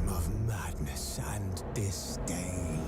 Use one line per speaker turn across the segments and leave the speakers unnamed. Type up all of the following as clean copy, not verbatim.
time of madness and disdain.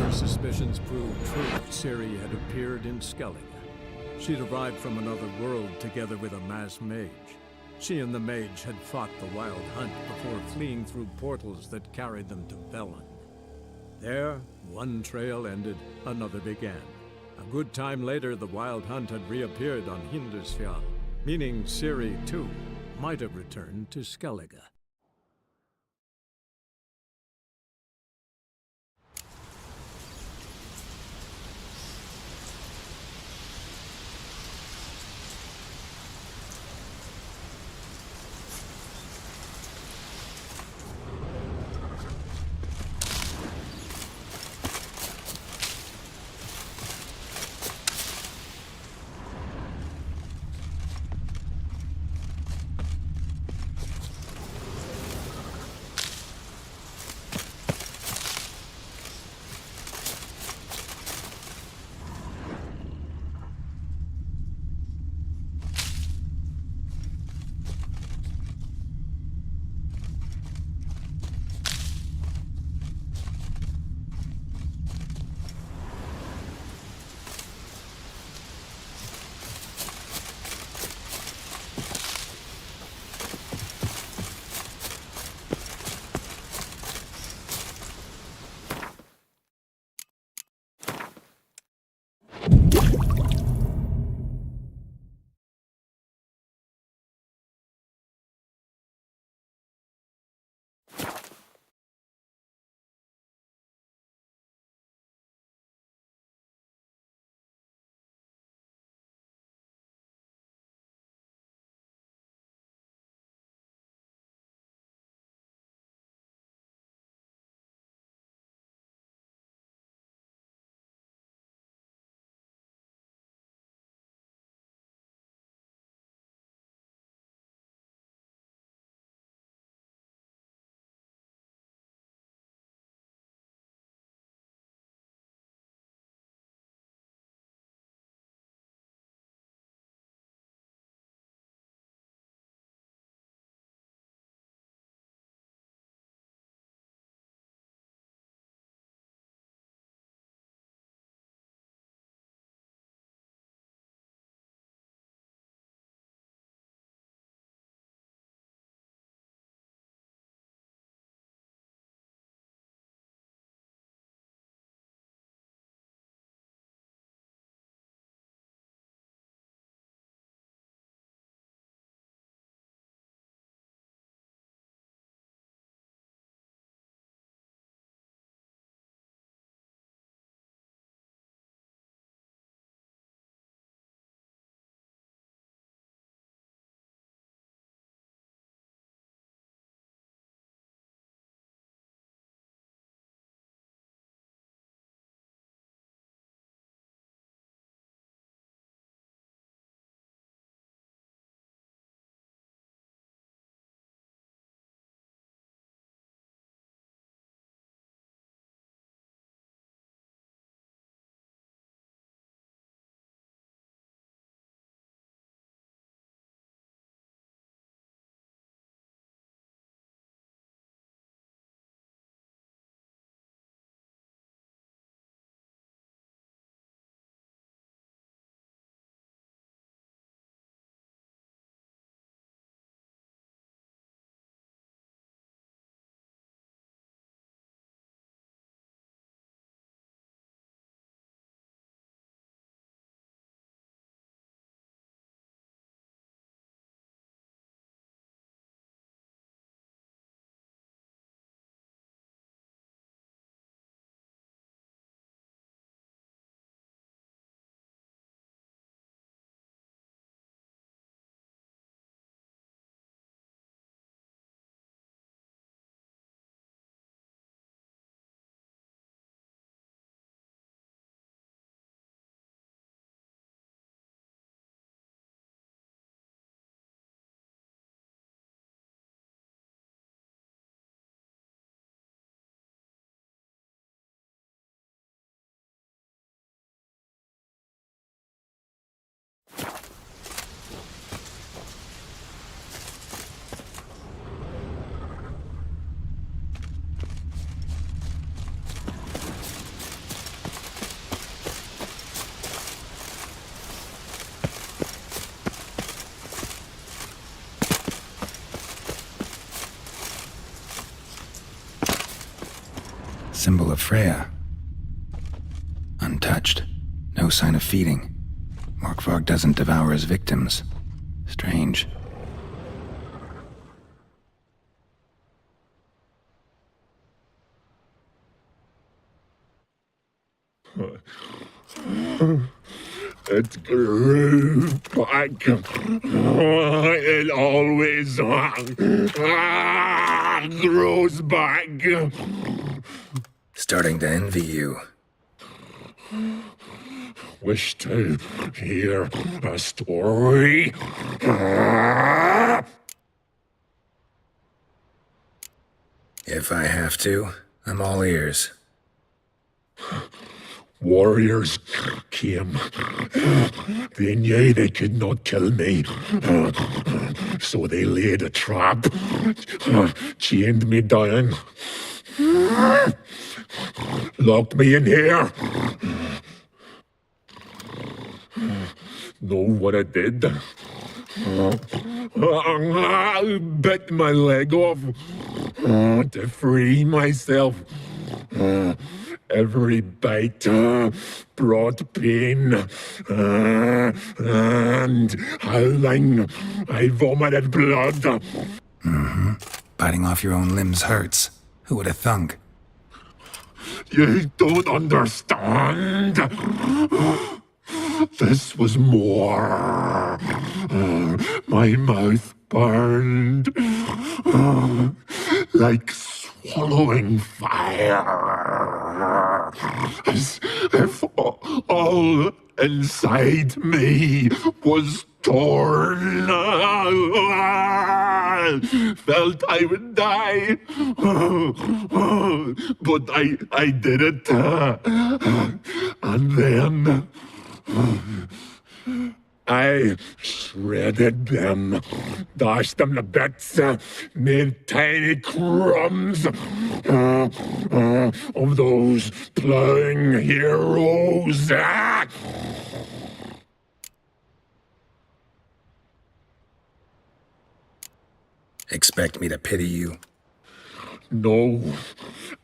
Her suspicions proved true. Ciri had appeared in Skellige. She'd arrived from another world together with a masked mage. She and the mage had fought the Wild Hunt before fleeing through portals that carried them to Velen. There, one trail ended, another began. A good time later, the Wild Hunt had reappeared on Hindarsfjall, meaning Ciri, too, might have returned to Skellige.
Symbol of Freya. Untouched. No sign of feeding. Morkvarg doesn't devour his victims. Strange.
It grew back. It always grows back.
Starting to envy you.
Wish to hear a story?
If I have to, I'm all ears.
Warriors came. They knew they could not kill me. So they laid a trap. Chained me down. Locked me in here. Know what I did? I bit my leg off to free myself. Every bite brought pain, and howling, I vomited blood.
Mm-hmm. Biting off your own limbs hurts. Who would have thunk?
You don't understand. This was more. My mouth burned like swallowing fire, as if all inside me was torn. Felt I would die, but I did it, and then I shredded them, dashed them to bits, made tiny crumbs of those plowing heroes.
Expect me to pity you?
No,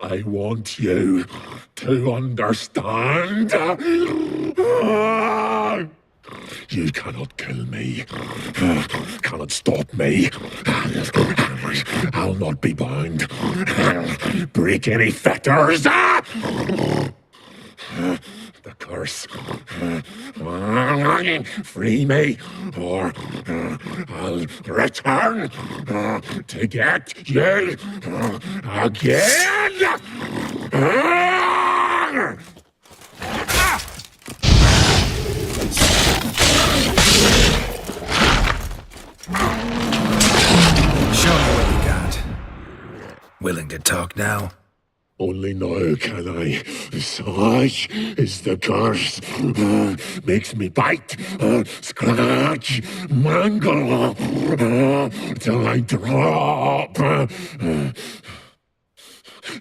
I want you to understand. You cannot kill me, cannot stop me. I'll not be bound, break any fetters. The curse. Free me, or I'll return to get you again.
Show me what you got. Willing to talk now?
Only now can I. Such is the curse. Makes me bite, scratch, mangle, till I drop.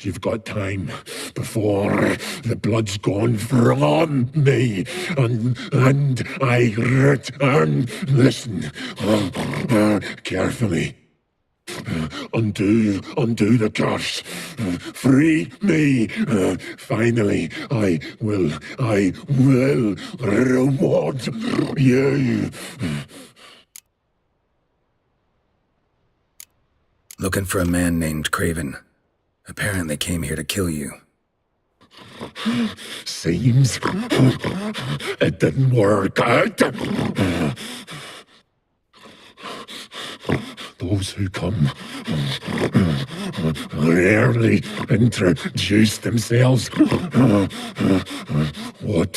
You've got time before the blood's gone from me, and I return. Listen, carefully. Undo the curse. Free me. Finally, I will reward you.
Looking for a man named Craven. Apparently came here to kill you.
Seems it didn't work out. Those who come rarely introduce themselves. What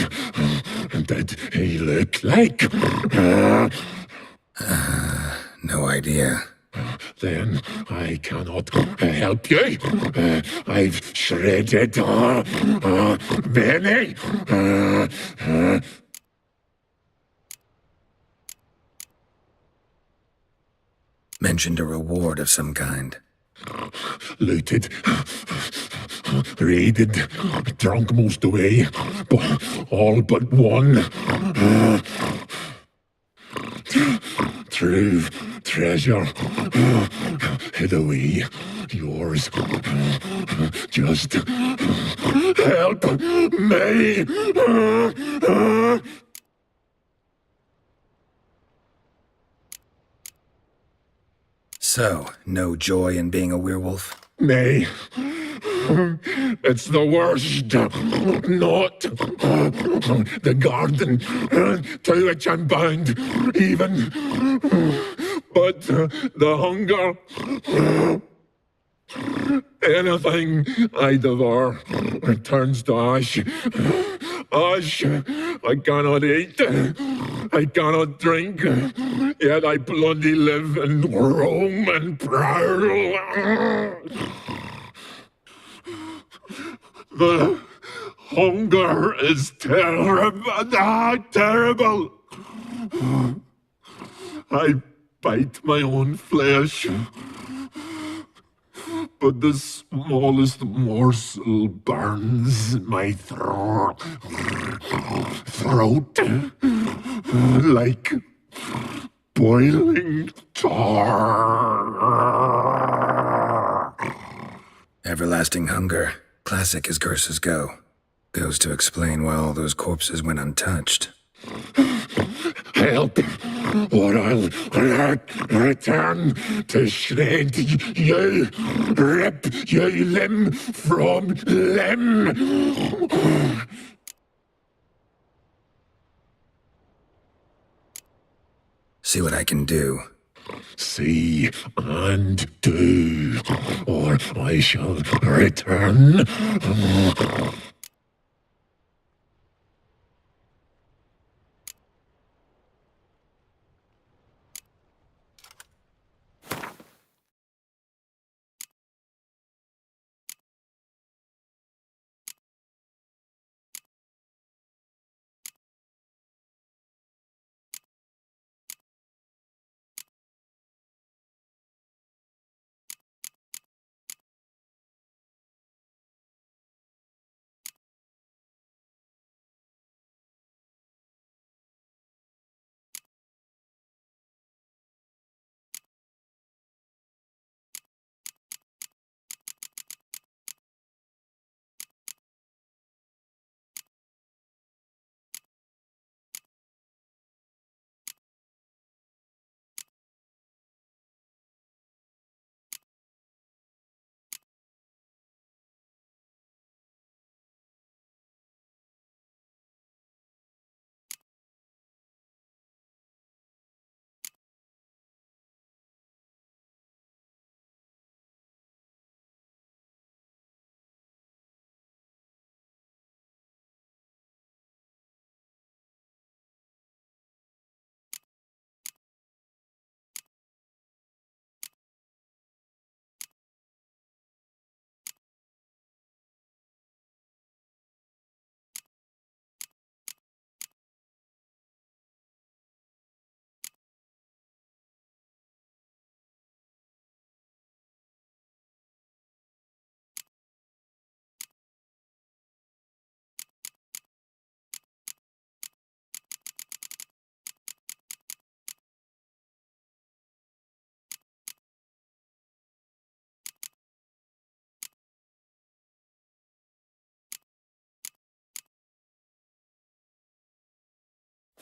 did he look like?
No idea.
Then I cannot help you. I've shredded many.
Mentioned a reward of some kind.
Looted, raided, drunk most away, but all but one. True treasure hid away. Yours. Just help me.
So, no joy in being a werewolf?
Nay. It's the worst. Not the garden to which I'm bound, even. But the hunger. Anything I devour turns to ash. Ash. I cannot eat. I cannot drink. Yet I bloody live and roam and prowl. The hunger is terrible. Terrible. I bite my own flesh. But the smallest morsel burns my throat like boiling tar.
Everlasting hunger. Classic as curses go. Goes to explain why all those corpses went untouched.
Help, or I'll return to shred you, rip you limb from limb.
See what I can do.
See and do, or I shall return.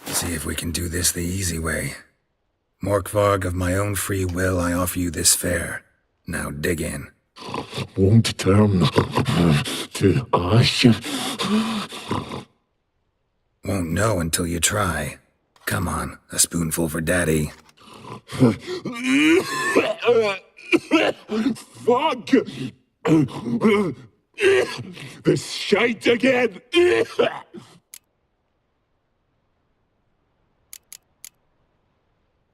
See if we can do this the easy way. Morkvarg, of my own free will, I offer you this fare. Now dig in.
Won't turn to ash.
Won't know until you try. Come on, a spoonful for Daddy.
Fuck! This shite again!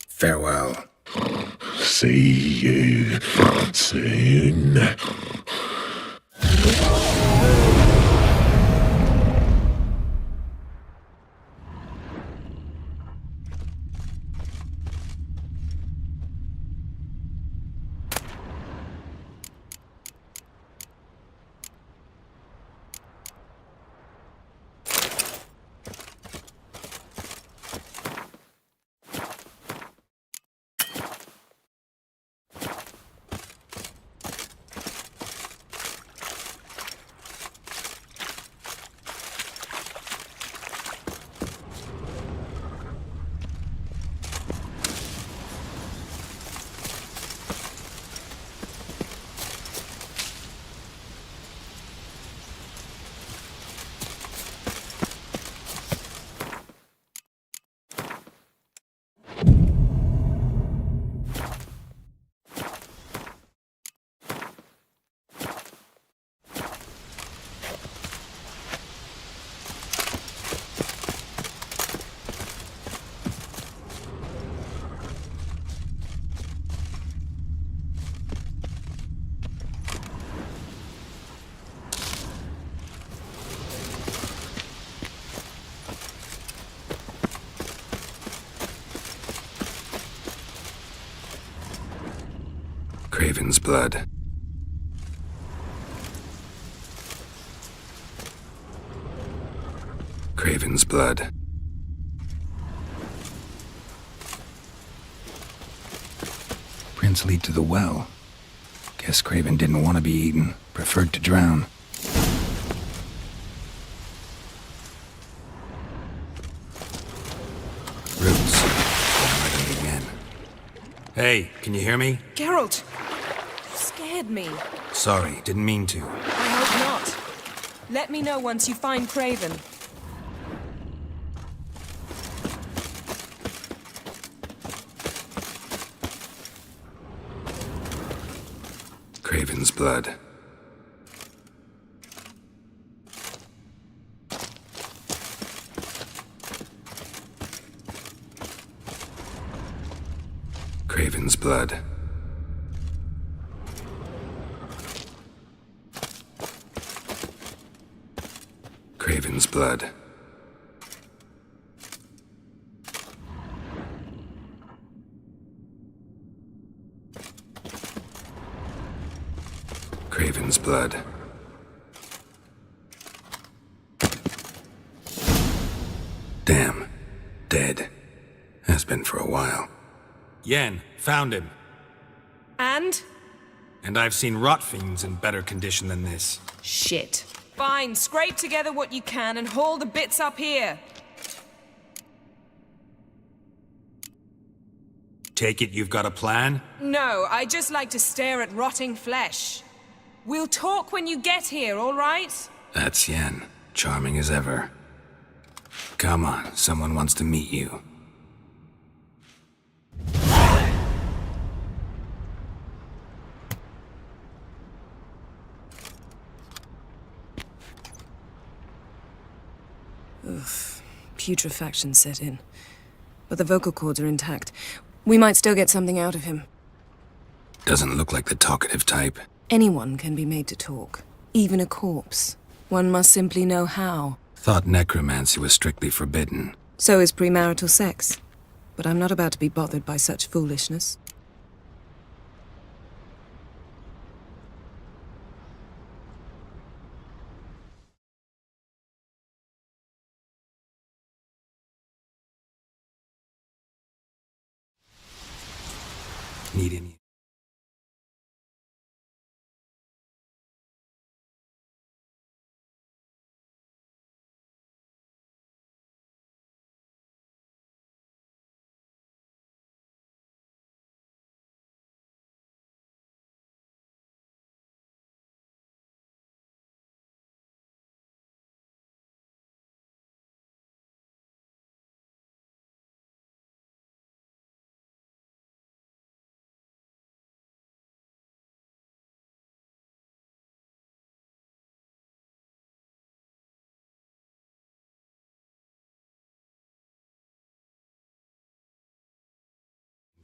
Farewell.
See you soon.
Craven's blood. Craven's blood. Prints lead to the well. Guess Craven didn't want to be eaten, preferred to drown. Roots. Right again. Hey, can you hear me?
Geralt! You scared me.
Sorry, didn't mean to.
I hope not. Let me know once you find Craven.
Craven's blood. Craven's blood. Craven's blood. Craven's blood. Damn. Dead. Has been for a while.
Yen, found him.
And?
And I've seen rot fiends in better condition than this.
Shit. Fine, scrape together what you can and haul the bits up here.
Take it you've got a plan?
No, I just like to stare at rotting flesh. We'll talk when you get here, all right?
That's Yen. Charming as ever. Come on, someone wants to meet you.
Putrefaction set in. But the vocal cords are intact. We might still get something out of him.
Doesn't look like the talkative type.
Anyone can be made to talk. Even a corpse. One must simply know how.
Thought necromancy was strictly forbidden.
So is premarital sex. But I'm not about to be bothered by such foolishness.
Need any...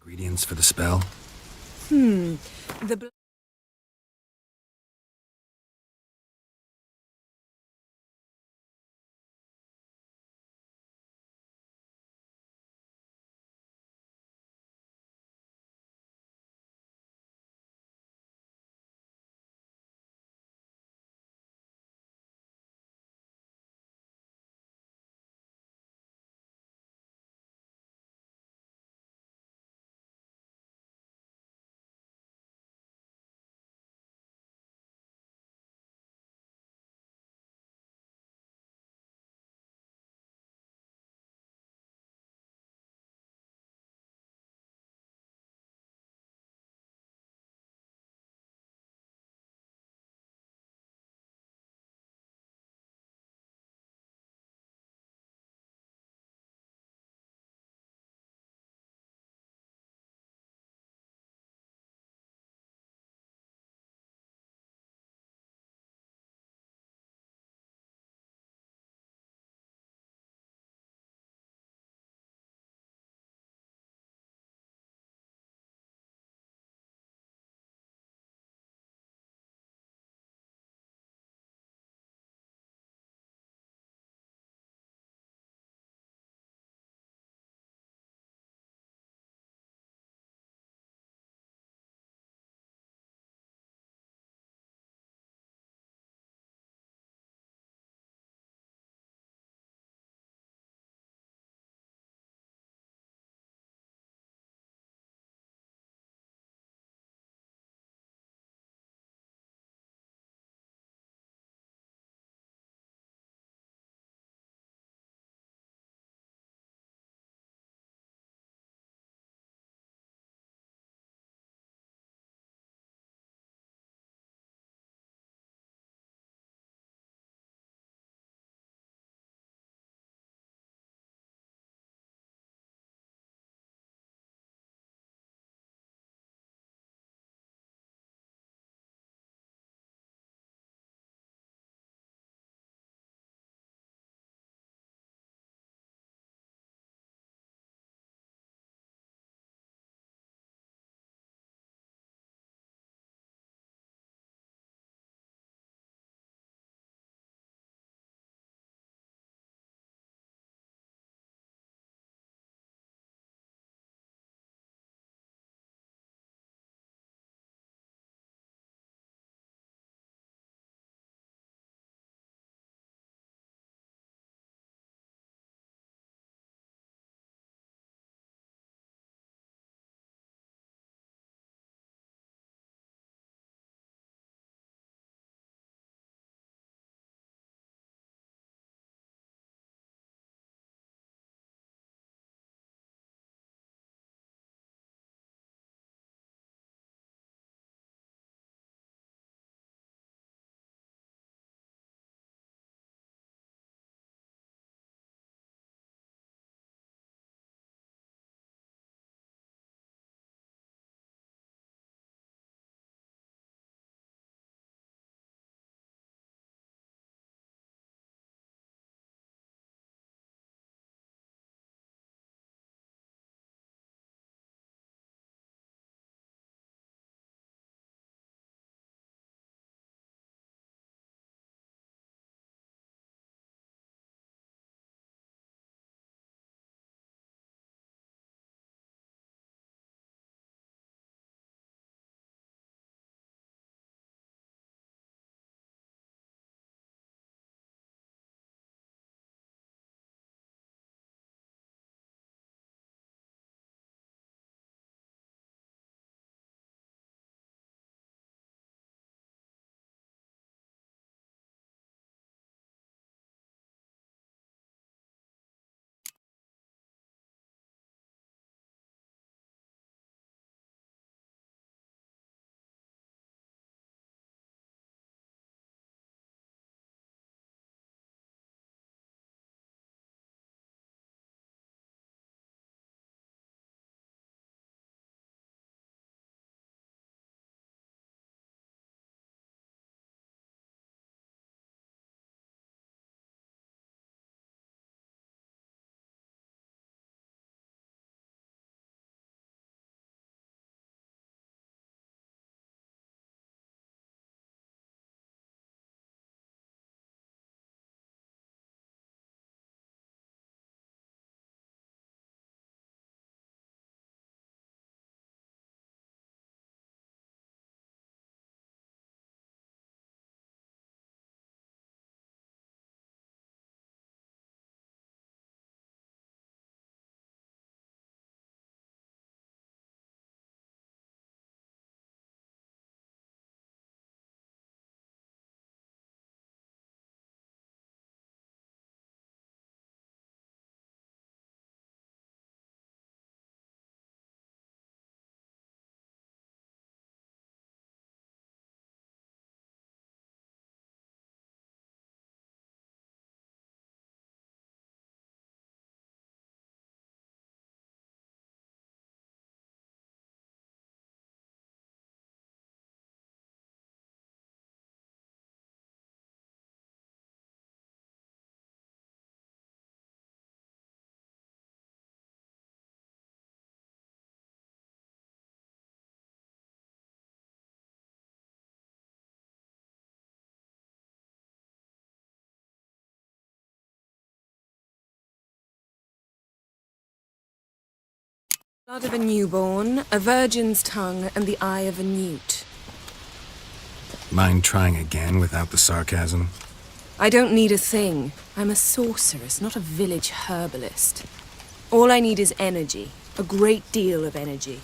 Ingredients for the spell?
The Blood of a newborn, a virgin's tongue, and the eye of a newt.
Mind trying again without the sarcasm?
I don't need a thing. I'm a sorceress, not a village herbalist. All I need is energy. A great deal of energy.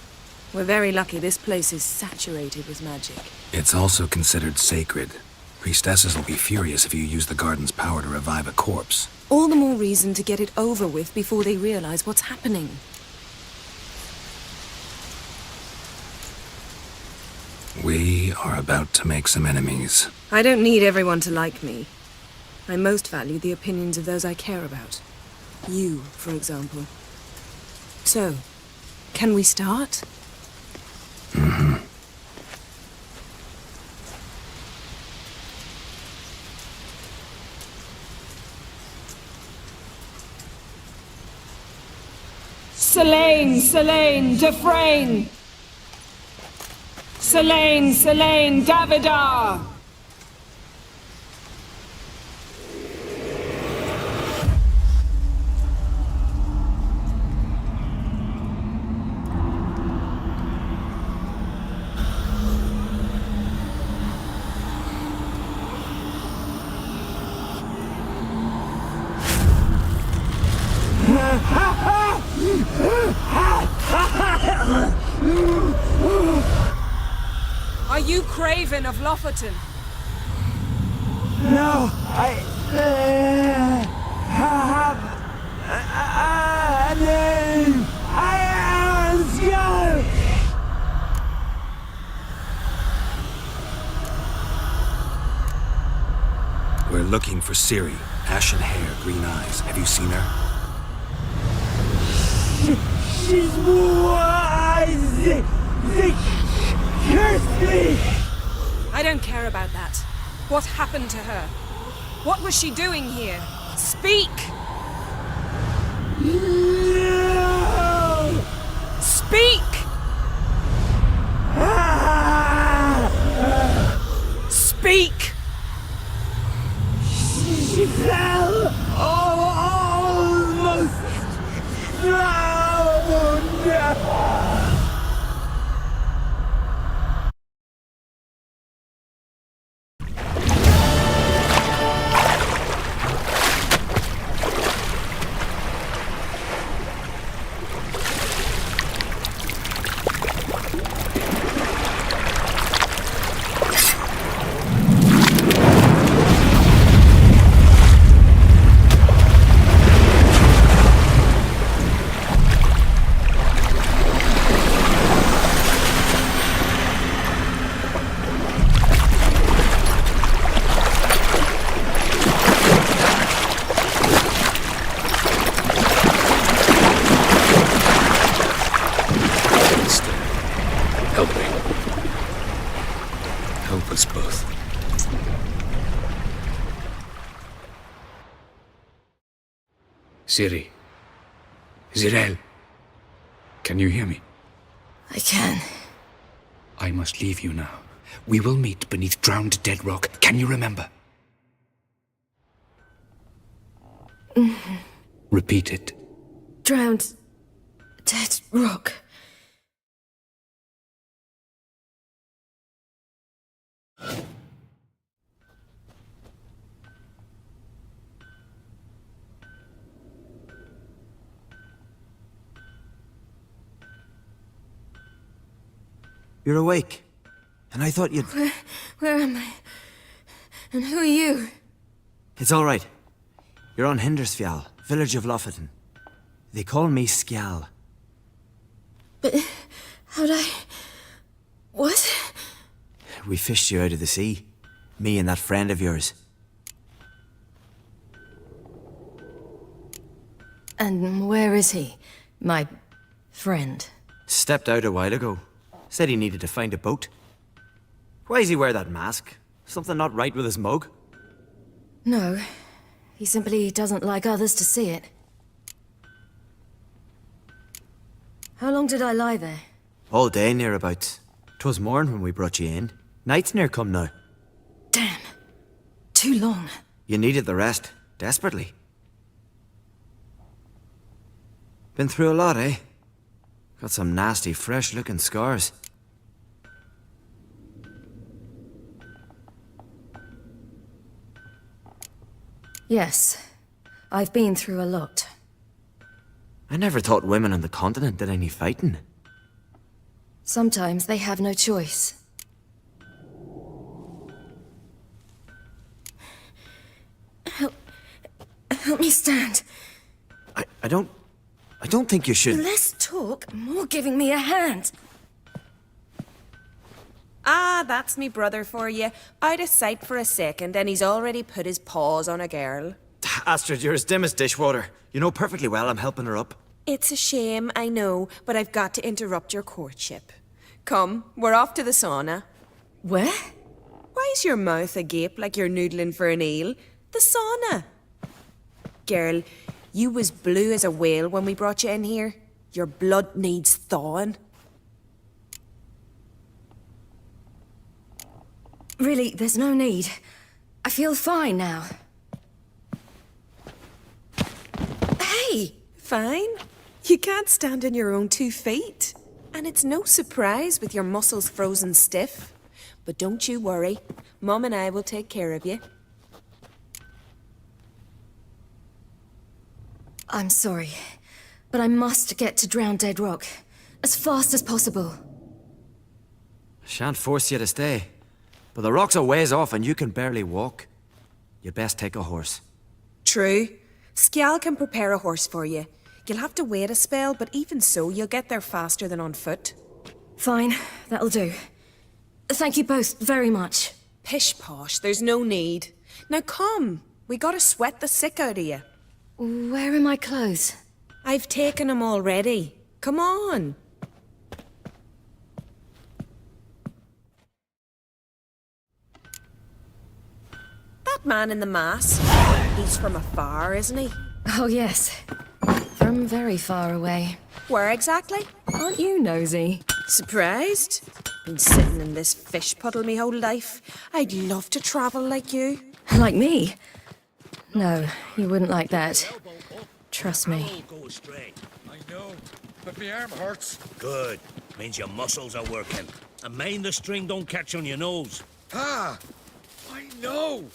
We're very lucky this place is saturated with magic.
It's also considered sacred. Priestesses will be furious if you use the garden's power to revive a corpse.
All the more reason to get it over with before they realize what's happening.
We are about to make some enemies.
I don't need everyone to like me. I most value the opinions of those I care about. You, for example. So, can we start?
Mm-hmm.
Selene, Dufresne! Selene, Davidar! Are you Craven of Lofoten?
No, I have a name. I am Skull.
We're looking for Ciri. Ashen hair, green eyes. Have you seen her?
She's wise. They cursed me.
I don't care about that. What happened to her? What was she doing here? Speak!
No.
Speak! Speak!
She fell almost drowned.
Help me. Help us both.
Ciri. Zirael. Can you hear me?
I can.
I must leave you now. We will meet beneath drowned dead rock. Can you remember? Repeat it.
Drowned. Dead rock.
You're awake. And I thought you'd...
Where am I? And who are you?
It's all right. You're on Hindersfjall, village of Lofoten. They call me Skjal.
But how'd I... What?
We fished you out of the sea. Me and that friend of yours.
And where is he? My friend.
Stepped out a while ago. Said he needed to find a boat. Why does he wear that mask? Something not right with his mug?
No. He simply doesn't like others to see it. How long did I lie there?
All day nearabouts. 'Twas morn when we brought you in. Night's near come now.
Damn. Too long.
You needed the rest, desperately. Been through a lot, eh? Got some nasty, fresh-looking scars.
Yes, I've been through a lot.
I never thought women on the continent did any fighting.
Sometimes they have no choice. Help me stand.
I don't think you should...
Less talk, more giving me a hand.
Ah, that's me brother for you. Out of sight for a second, and he's already put his paws on a girl.
Astrid, you're as dim as dishwater. You know perfectly well I'm helping her up.
It's a shame, I know, but I've got to interrupt your courtship. Come, we're off to the sauna.
Where?
Why's your mouth agape like you're noodling for an eel? The sauna. Girl, you was blue as a whale when we brought you in here. Your blood needs thawing.
Really, there's no need. I feel fine now. Hey!
Fine. You can't stand on your own 2 feet. And it's no surprise with your muscles frozen stiff. But don't you worry. Mum and I will take care of you.
I'm sorry, but I must get to Drowned Dead Rock as fast as possible.
Shan't force you to stay. But the rock's a ways off and you can barely walk. You'd best take a horse.
True. Skjal can prepare a horse for you. You'll have to wait a spell, but even so, you'll get there faster than on foot.
Fine, that'll do. Thank you both very much.
Pish posh, there's no need. Now come, we gotta sweat the sick out of you.
Where are my clothes?
I've taken them already. Come on. That man in the mask, he's from afar, isn't he?
Oh, yes. From very far away.
Where exactly?
Aren't you nosy?
Surprised? Been sitting in this fish puddle me whole life. I'd love to travel like you.
Like me? No, you wouldn't like that. Trust me.
Go straight.
I know, but my arm hurts.
Good. Means your muscles are working. And mind the string don't catch on your nose.
Ah! I know!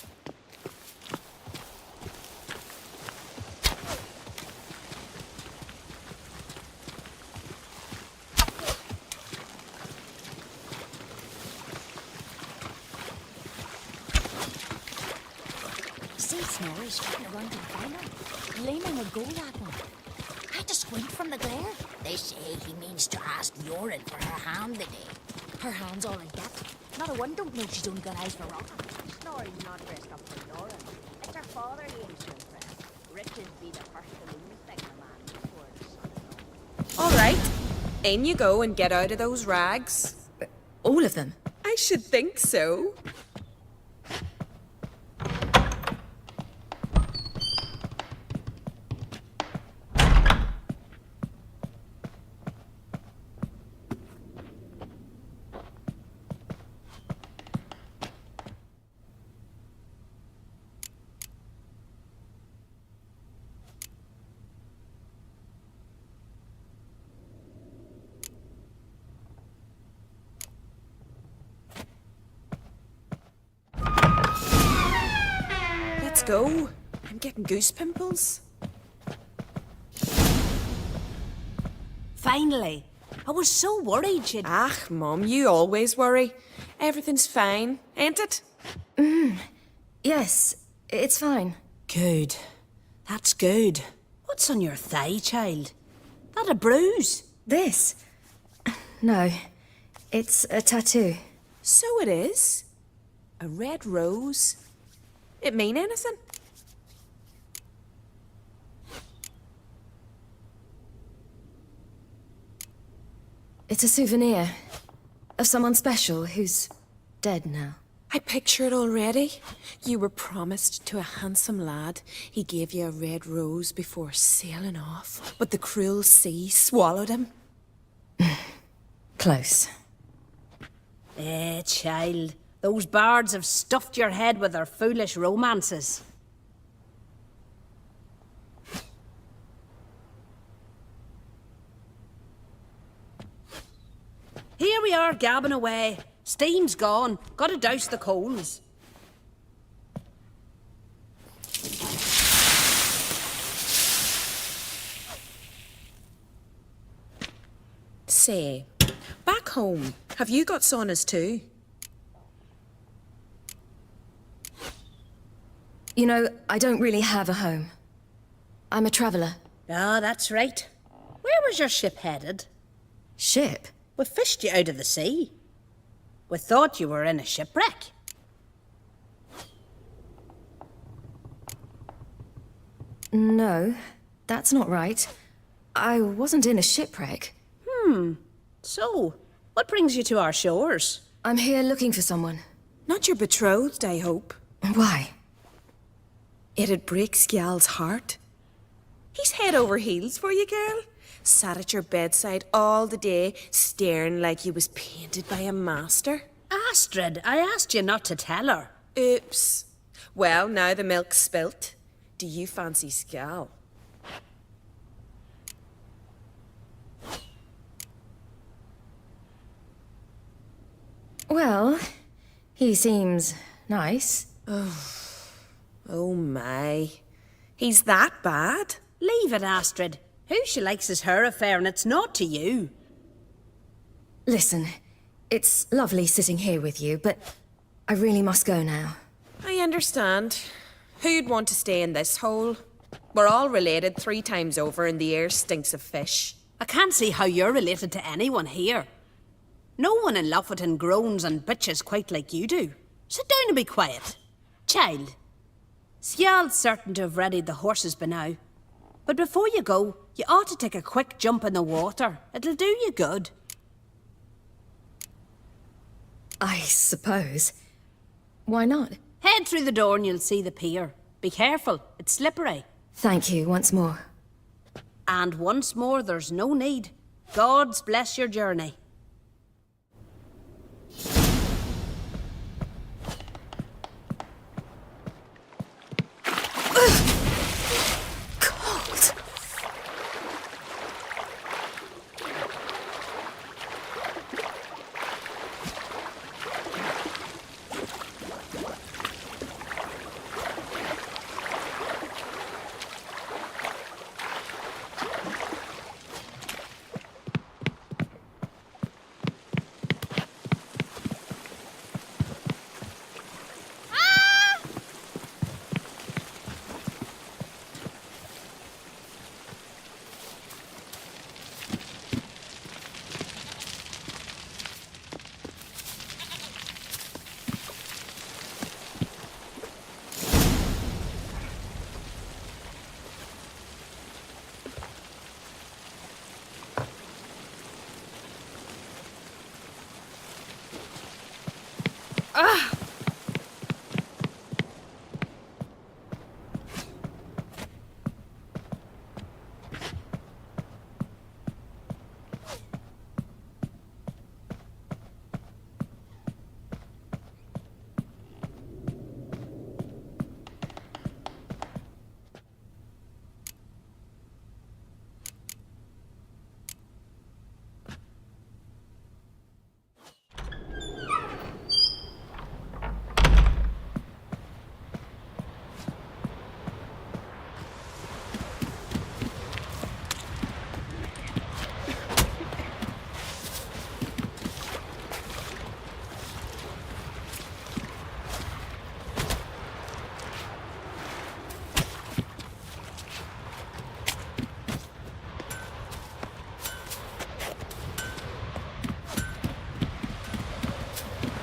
See Snorri's trying to run to the fire, leaning a goal at one. I had to squint from the glare. They say he means to ask Yoren for her hand today. Her hand's all in debt. Not a one don't know she's only got eyes for rock. Snorri's not dressed up for Yoren. It's her father he ain't to impress. Riches be the first to lose like a man before the sun.
All right, in you go and get out of those rags.
All of them?
I should think so. Let's go. I'm getting goose pimples.
Finally. I was so worried she'd...
Ach, Mum, you always worry. Everything's fine, ain't it?
Yes, it's fine.
Good. That's good. What's on your thigh, child? That a bruise?
This? No, it's a tattoo.
So it is. A red rose. It mean anything?
It's a souvenir of someone special who's dead now.
I picture it already. You were promised to a handsome lad. He gave you a red rose before sailing off, but the cruel sea swallowed him.
Close.
Child. Those bards have stuffed your head with their foolish romances.
Here we are, gabbing away. Steam's gone. Gotta douse the coals.
Say, back home, have you got saunas too?
You know, I don't really have a home. I'm a traveller.
Ah, that's right. Where was your ship headed?
Ship?
We fished you out of the sea. We thought you were in a shipwreck.
No, that's not right. I wasn't in a shipwreck.
So, what brings you to our shores?
I'm here looking for someone.
Not your betrothed, I hope.
Why?
It'd break Skjal's heart. He's head over heels for you, girl. Sat at your bedside all the day, staring like he was painted by a master.
Astrid, I asked you not to tell her.
Oops. Well, now the milk's spilt. Do you fancy Skjal?
Well, he seems nice.
Oh my. He's that bad?
Leave it, Astrid. Who she likes is her affair, and it's not to you.
Listen, it's lovely sitting here with you, but I really must go now.
I understand. Who'd want to stay in this hole? We're all related 3 times over, and the air stinks of fish.
I can't see how you're related to anyone here. No one in Lofferton groans and bitches quite like you do. Sit down and be quiet. Child, Skjal's certain to have readied the horses by now. But before you go, you ought to take a quick jump in the water. It'll do you good.
I suppose. Why not?
Head through the door and you'll see the pier. Be careful, it's slippery.
Thank you once more.
And once more, there's no need. God's bless your journey.
Cold.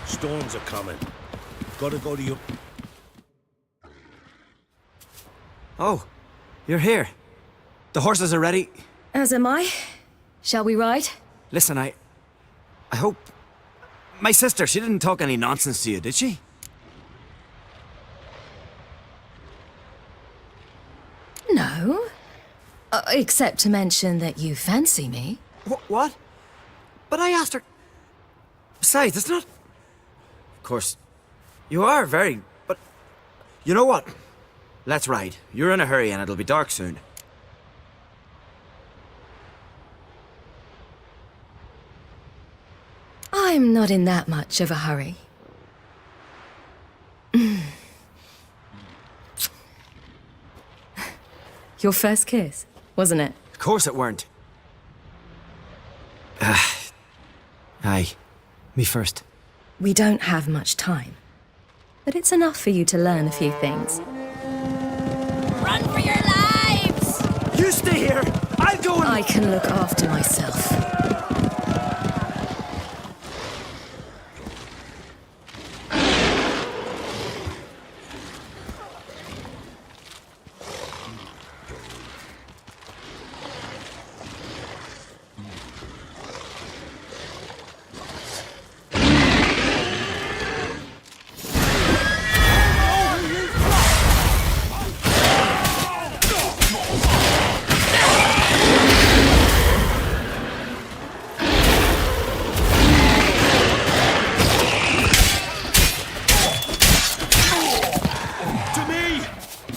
Storms are coming. Gotta go to your...
Oh, you're here. The horses are ready.
As am I. Shall we ride?
Listen, I hope... My sister, she didn't talk any nonsense to you, did she?
No. Except to mention that you fancy me.
What? But I asked her... Besides, it's not... Of course, you are very... But... You know what? Let's ride. You're in a hurry and it'll be dark soon.
I'm not in that much of a hurry. Your first kiss, wasn't it?
Of course it weren't. Aye. Me first.
We don't have much time. But it's enough for you to learn a few things.
Run for your lives!
You stay here! I'll go and...
I can look after myself.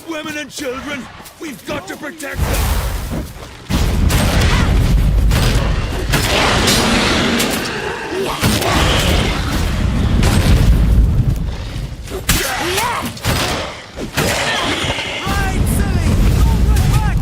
Women and children, we've got to protect them!
Right, silly! Don't look back!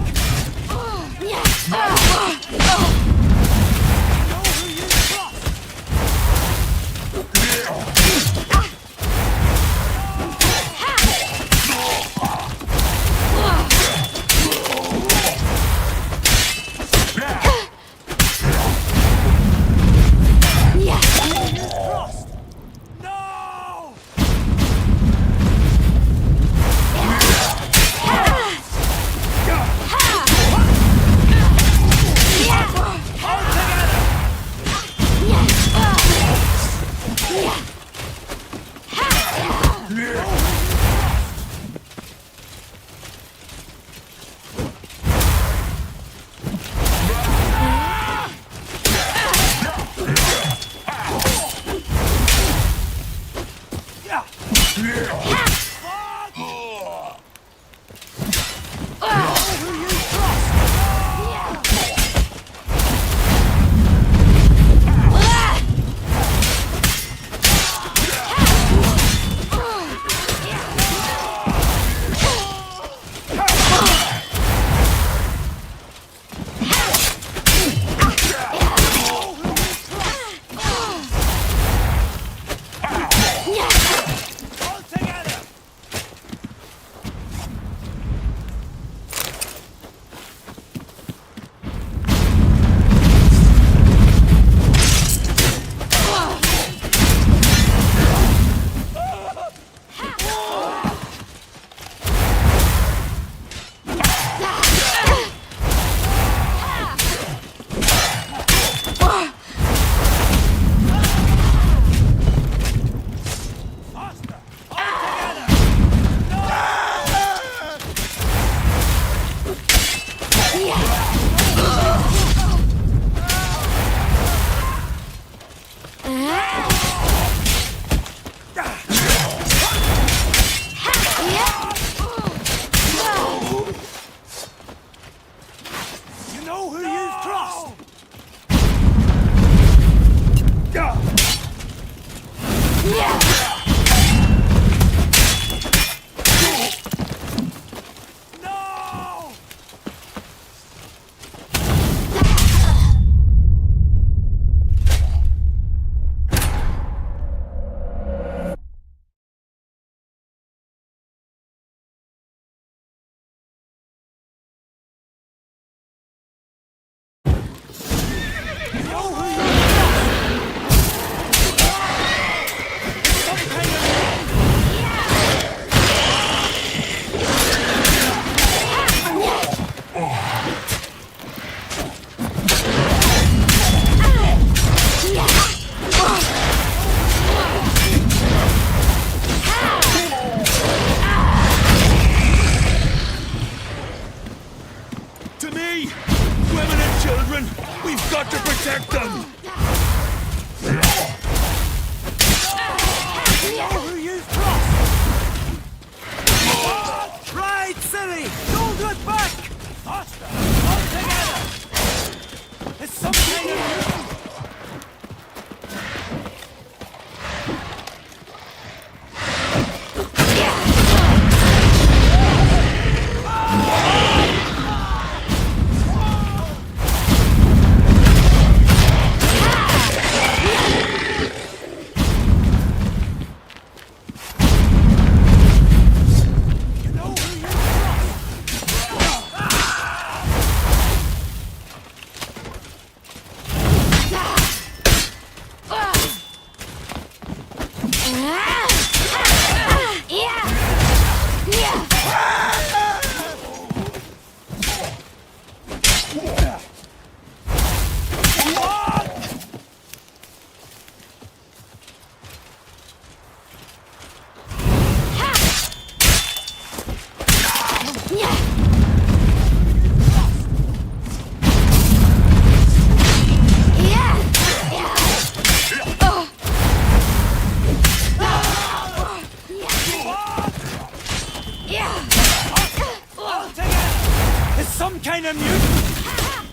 some kind of mutant!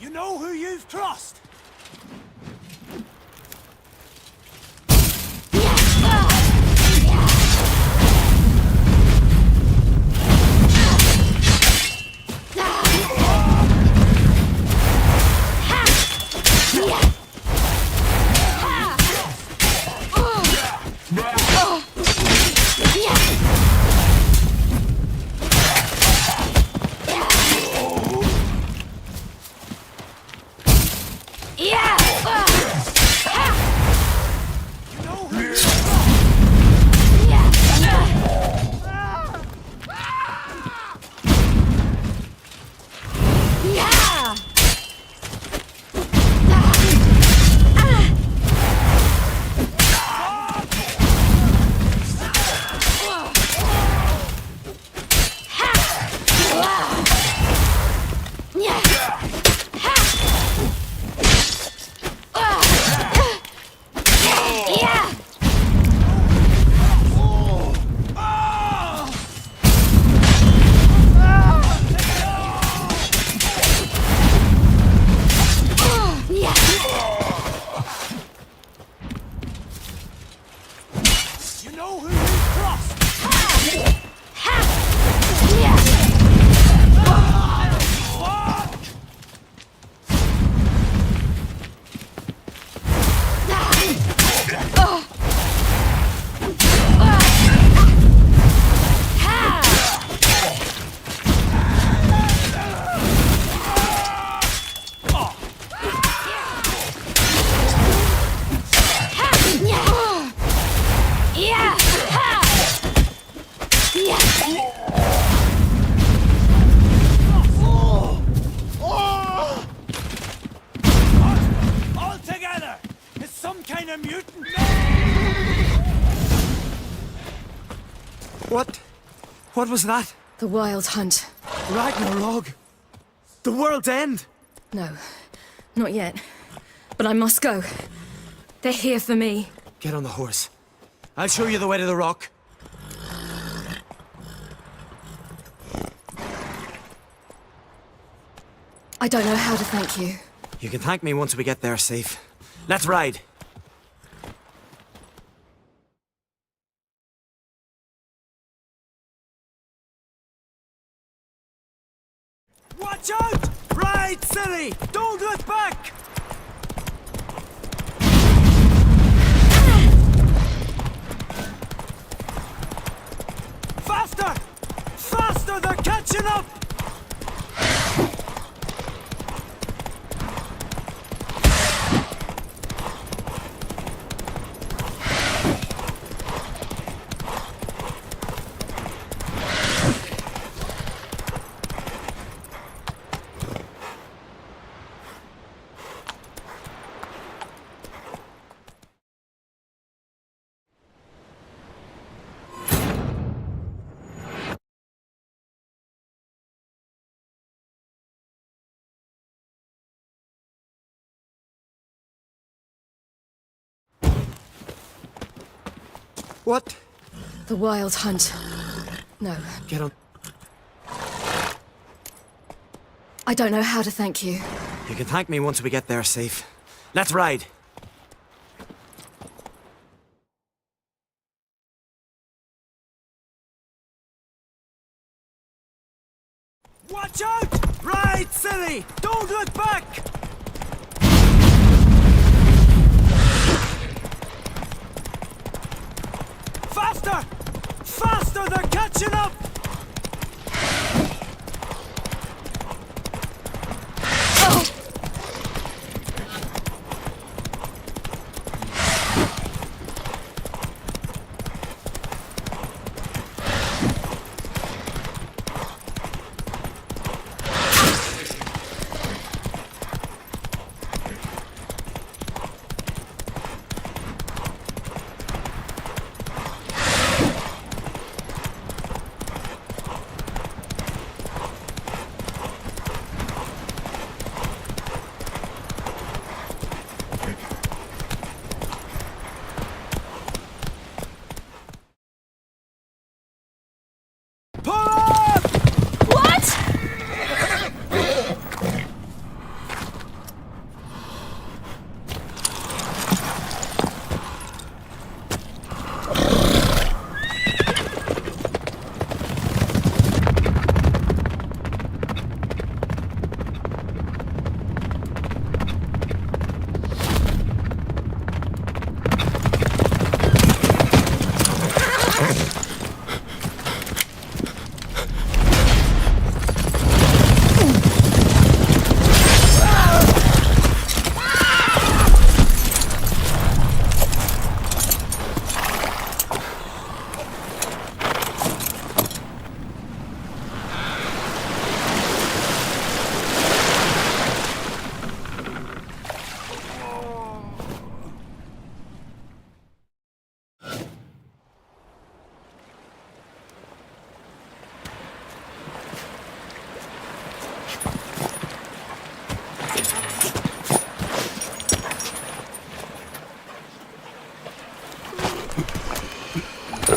You know who you've crossed?
What was that?
The Wild Hunt.
Ragnarok! The world's end!
No, not yet. But I must go. They're here for me.
Get on the horse. I'll show you the way to the rock.
I don't know how to thank you.
You can thank me once we get there safe. Let's ride. Watch out! Ride, silly! Don't look back! Faster! Faster! They're catching up! What?
The Wild Hunt. No.
Get on.
I don't know how to thank you.
You can thank me once we get there safe. Let's ride. Watch out! Ride, silly! Don't look back! Faster! Faster! They're catching up!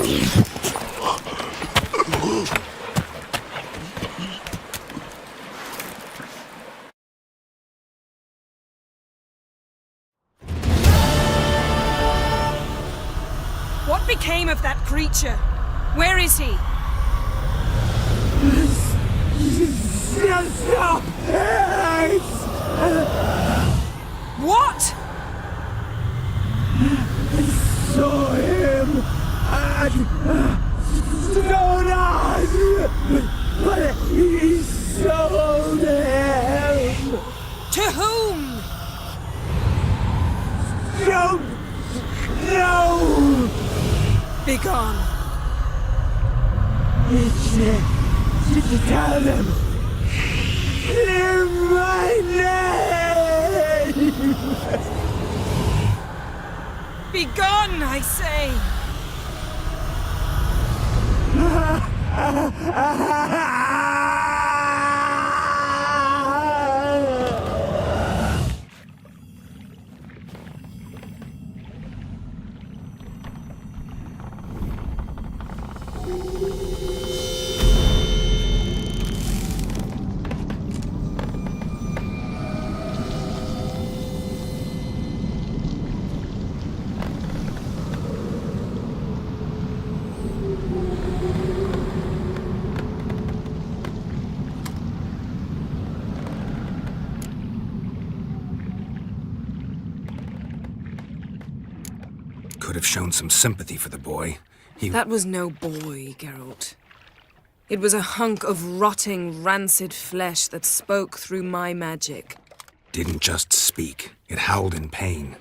What became of that creature? Where is he? What?
Saw him at Stonehouse, but he sold him.
To whom?
Don't know.
Begone.
Tell them. Clear my name.
Begone, I say!
Could have shown some sympathy for the boy.
That was no boy, Geralt. It was a hunk of rotting, rancid flesh that spoke through my magic.
Didn't just speak. It howled in pain.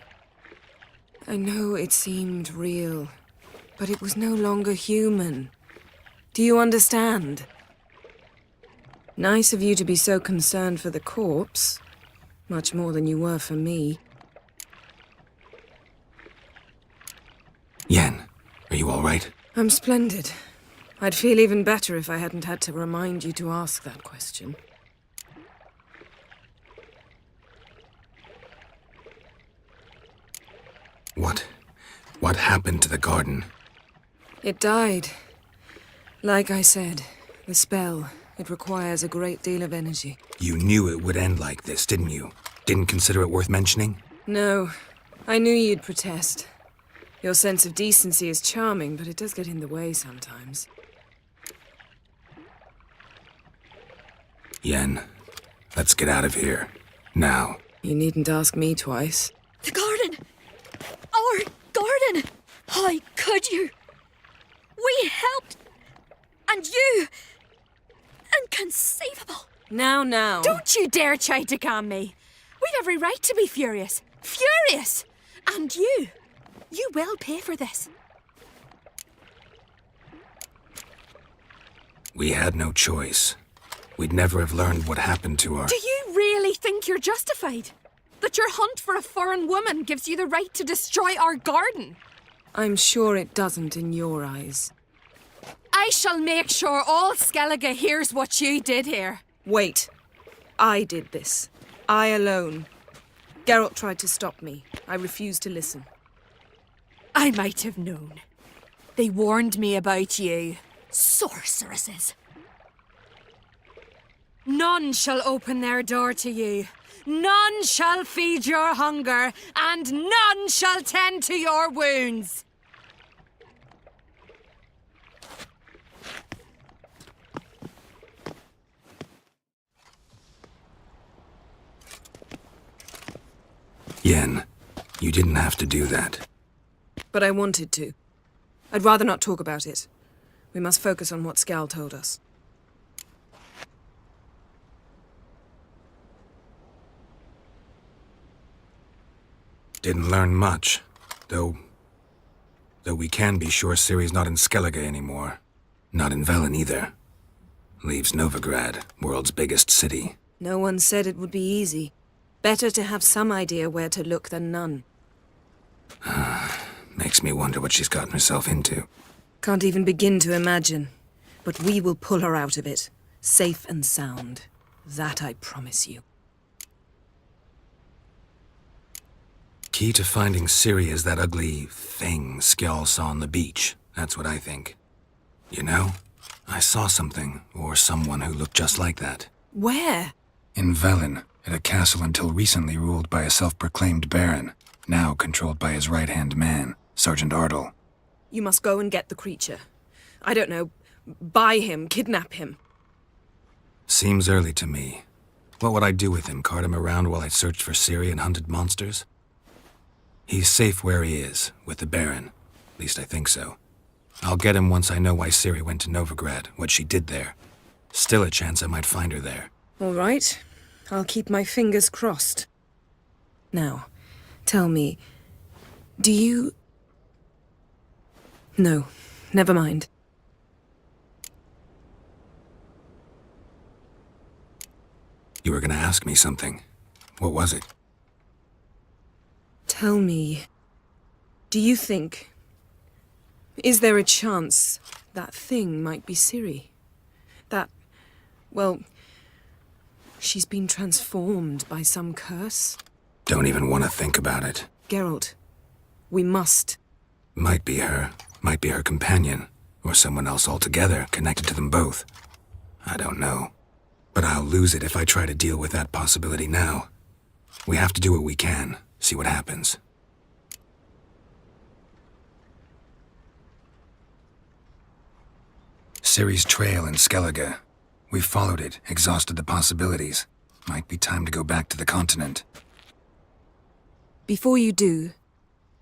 I know it seemed real, but it was no longer human. Do you understand? Nice of you to be so concerned for the corpse. Much more than you were for me.
Yen, are you all right?
I'm splendid. I'd feel even better if I hadn't had to remind you to ask that question.
What happened to the garden?
It died. Like I said, the spell, it requires a great deal of energy.
You knew it would end like this, didn't you? Didn't consider it worth mentioning?
No, I knew you'd protest. Your sense of decency is charming, but it does get in the way sometimes.
Yen, let's get out of here. Now.
You needn't ask me twice.
The garden! Our garden! How could you? We helped! And you! Inconceivable!
Now.
Don't you dare try to calm me. We've every right to be furious. Furious! And you will pay for this.
We had no choice. We'd never have learned what happened to our...
Do you really think you're justified? That your hunt for a foreign woman gives you the right to destroy our garden?
I'm sure it doesn't in your eyes.
I shall make sure all Skellige hears what you did here.
Wait. I did this. I alone. Geralt tried to stop me. I refused to listen.
I might have known. They warned me about you. Sorceresses. None shall open their door to you. None shall feed your hunger, and none shall tend to your wounds.
Yen, you didn't have to do that.
But I wanted to. I'd rather not talk about it. We must focus on what Scal told us.
Didn't learn much, though we can be sure Ciri's not in Skellige anymore. Not in Velen either. Leaves Novigrad, world's biggest city.
No one said it would be easy. Better to have some idea where to look than none.
Makes me wonder what she's gotten herself into.
Can't even begin to imagine. But we will pull her out of it, safe and sound. That I promise you.
Key to finding Ciri is that ugly thing Skjall saw on the beach. That's what I think. You know, I saw something, or someone who looked just like that.
Where?
In Velen, at a castle until recently ruled by a self-proclaimed baron, now controlled by his right-hand man, Sergeant Ardle.
You must go and get the creature. I don't know, buy him, kidnap him.
Seems early to me. What would I do with him? Cart him around while I searched for Ciri and hunted monsters? He's safe where he is, with the Baron. At least I think so. I'll get him once I know why Ciri went to Novigrad, what she did there. Still a chance I might find her there.
All right. I'll keep my fingers crossed. Now, tell me, do you... No, never mind.
You were gonna ask me something. What was it?
Tell me, do you think... Is there a chance that thing might be Ciri? That, well, she's been transformed by some curse?
Don't even want to think about it.
Geralt, we must.
Might be her. Might be her companion. Or someone else altogether, connected to them both. I don't know. But I'll lose it if I try to deal with that possibility now. We have to do what we can, see what happens.
Ciri's trail in Skellige. We've followed it, exhausted the possibilities. Might be time to go back to the continent.
Before you do,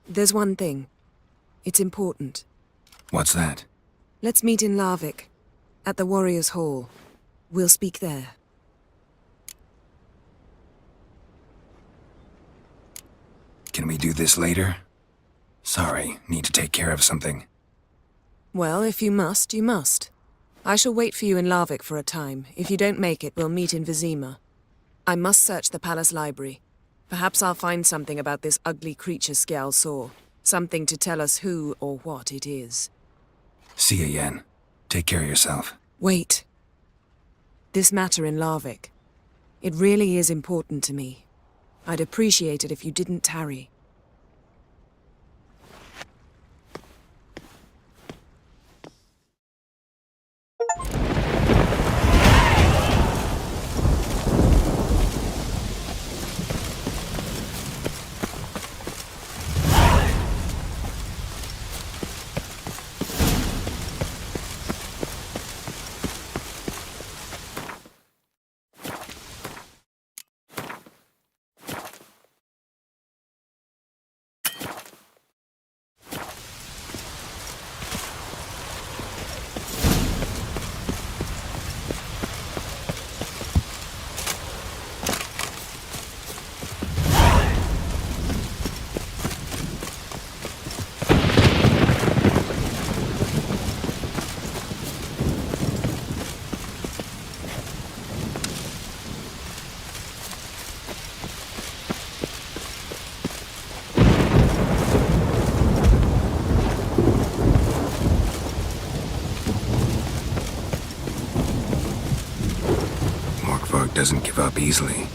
there's one thing. It's important.
What's that?
Let's meet in Larvik, at the Warriors' Hall. We'll speak there.
Can we do this later? Sorry, need to take care of something.
Well, if you must, you must. I shall wait for you in Larvik for a time. If you don't make it, we'll meet in Vizima. I must search the palace library. Perhaps I'll find something about this ugly creature Skjal saw. Something to tell us who or what it is.
See you, Yen. Take care of yourself.
Wait. This matter in Larvik. It really is important to me. I'd appreciate it if you didn't tarry.
Doesn't give up easily.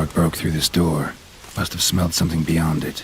what broke through this door. Must have smelled something beyond it.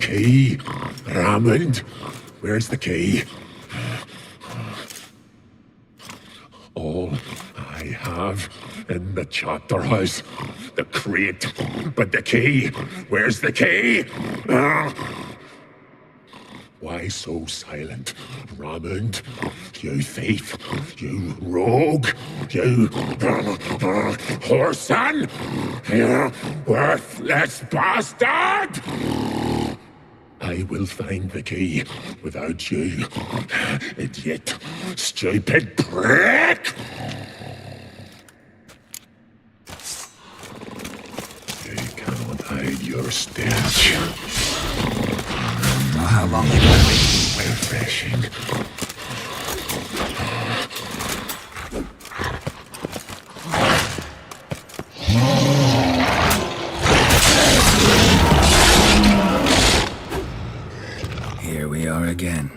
Key, Raymond. Where's the key? All I have in the chapter house, the crate, but the key. Where's the key? Why so silent, Raymond? You thief, you rogue, you whoreson, you worthless bastard! I will find the key without you, idiot, stupid prick! You cannot hide your stench.
How long are you gonna be?
Refreshing.
Here we are again.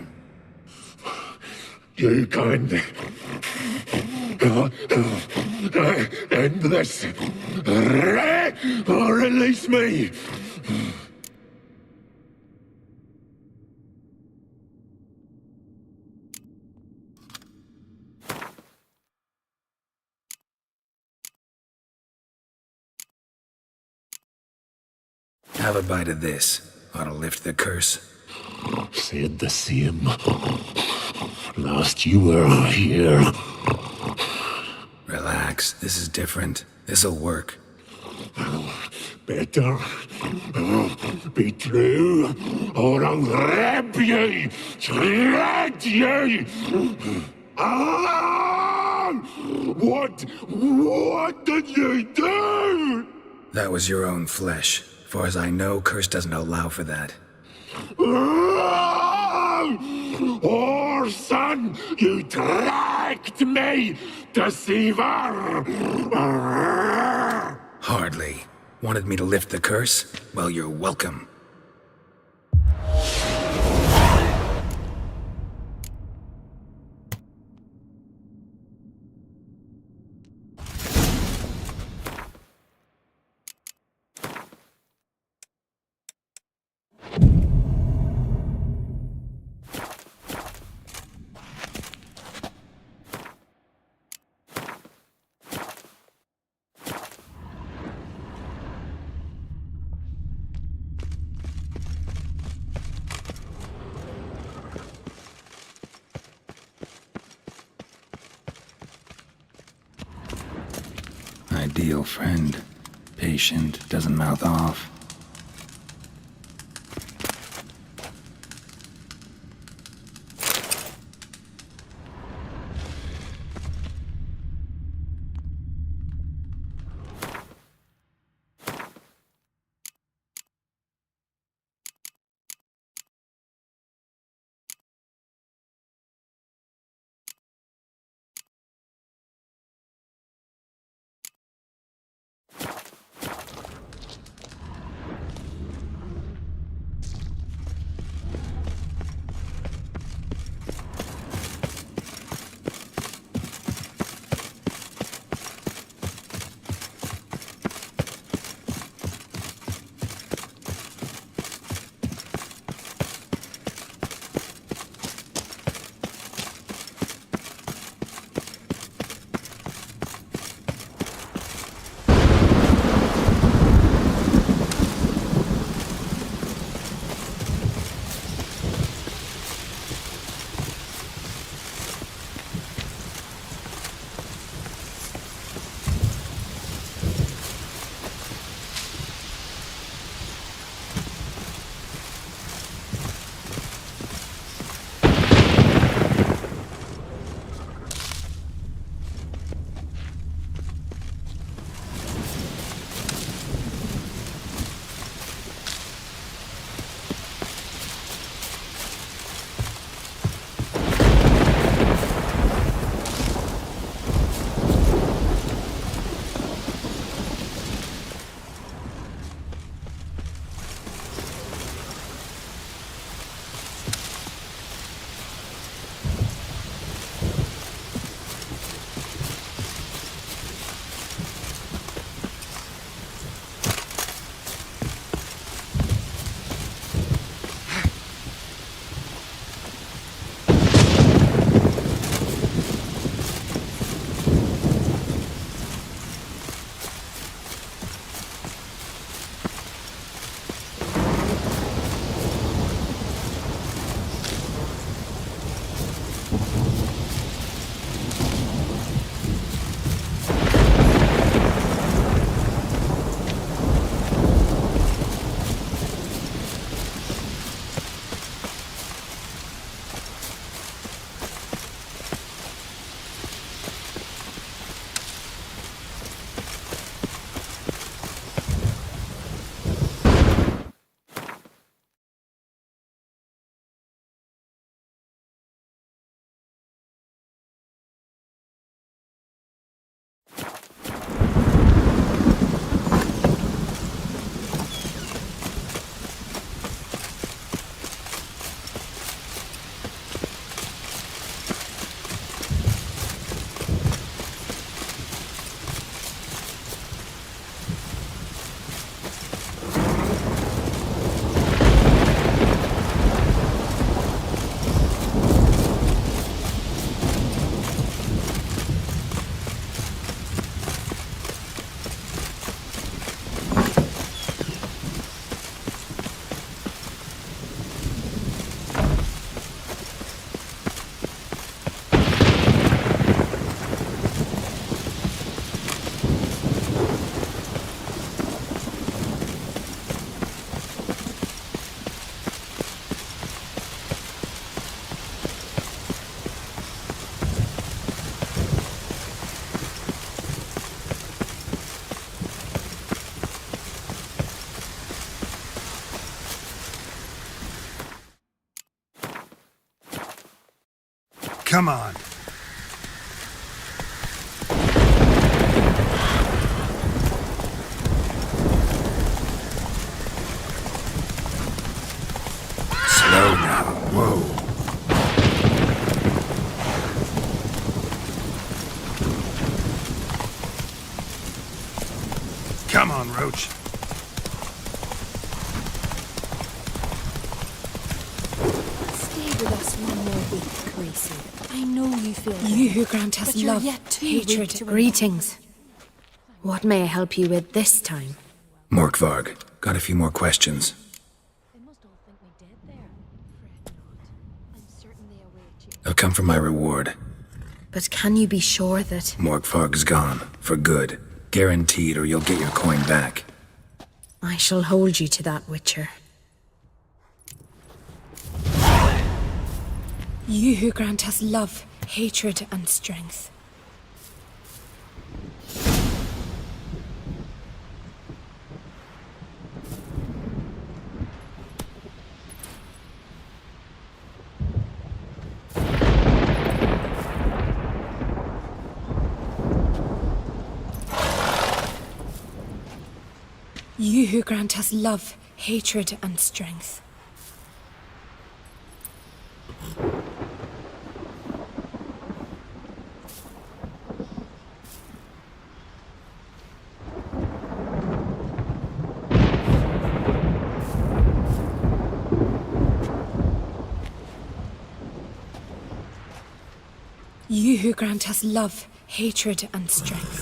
You can end this, or release me.
Have a bite of this. Ought to lift the curse.
Said the same. Last you were here.
Relax. This is different. This'll work.
Better be true, or I'll rip you, shred you. What did you do?
That was your own flesh. Far as I know, curse doesn't allow for that.
Orson, you tracked me, deceiver!
Hardly. Wanted me to lift the curse? Well, you're welcome. Ideal friend. Patient, doesn't mouth off.
Come on. Slow now. Whoa. Come on, Roach.
Stay with us one more week, Gracie. I know you feel
You who grant us
but you're
love,
yet too weak
hatred,
to
greetings. What may I help you with this time?
Morkvarg, got a few more questions. I've come for my reward.
But can you be sure that...
Morkvarg's gone. For good. Guaranteed, or you'll get your coin back.
I shall hold you to that, Witcher. You who grant us love, hatred, and strength. You who grant us love, hatred, and strength.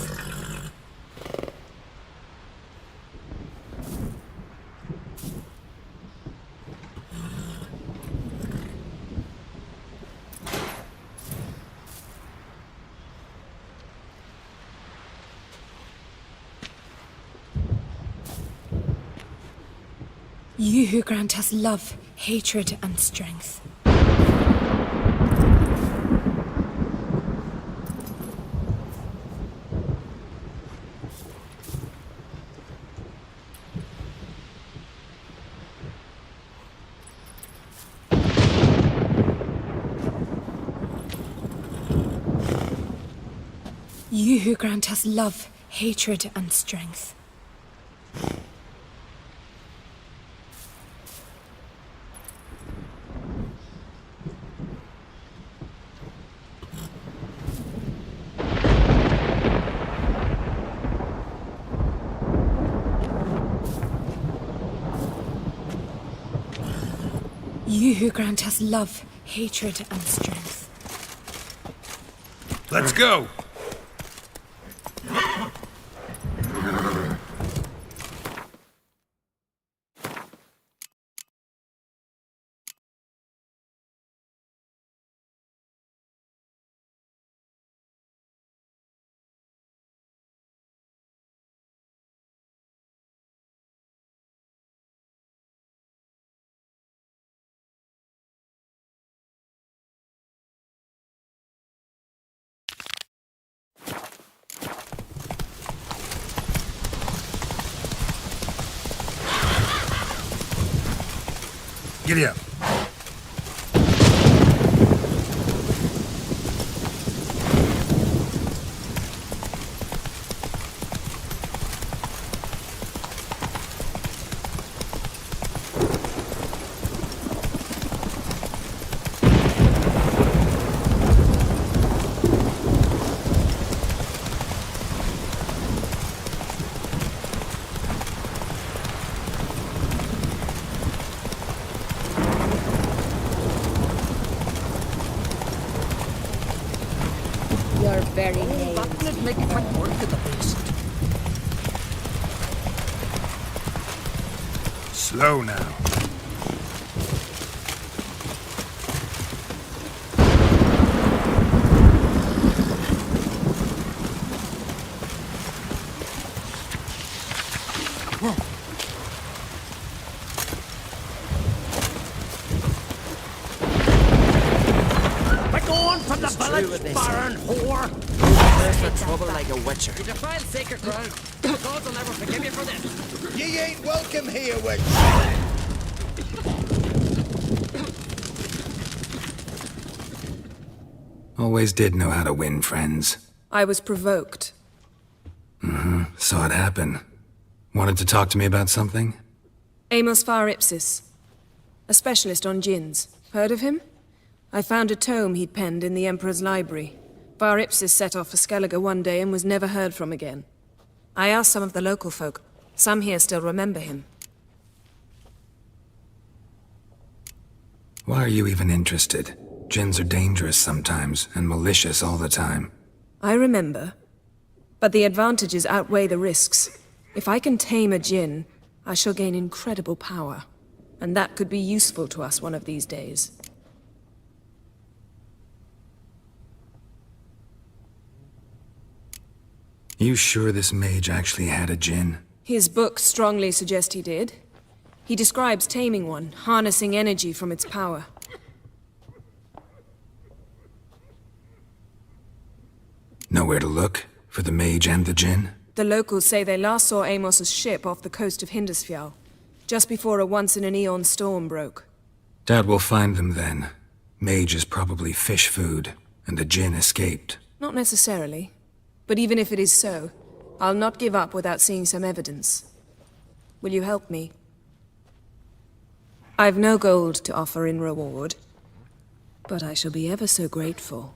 You who grant us love, hatred, and strength. You who grant us love, hatred, and strength. You who grant us love, hatred, and strength. You who grant us love, hatred, and strength.
Let's go! Giddy up.
Your very name.
That'll make quick work of the beast.
Slow now.
We're going from the village, Baron whore!
There's for trouble like a witcher.
You defile sacred ground. The gods will never forgive you for this.
Ye ain't welcome here, witch.
Always did know how to win friends.
I was provoked.
Saw it happen. Wanted to talk to me about something?
Amos Far Ipsis, a specialist on djinns. Heard of him? I found a tome he'd penned in the Emperor's library. Far Ipsis set off for Skellige one day and was never heard from again. I asked some of the local folk. Some here still remember him.
Why are you even interested? Djinns are dangerous sometimes, and malicious all the time.
I remember. But the advantages outweigh the risks. If I can tame a djinn, I shall gain incredible power. And that could be useful to us one of these days.
You sure this mage actually had a djinn?
His books strongly suggest he did. He describes taming one, harnessing energy from its power.
Nowhere to look? For the mage and the djinn?
The locals say they last saw Amos's ship off the coast of Hindisfjall, just before a once-in-an-eon storm broke.
Doubt we'll find them then. Mage is probably fish food, and the djinn escaped.
Not necessarily. But even if it is so, I'll not give up without seeing some evidence. Will you help me? I've no gold to offer in reward, but I shall be ever so grateful.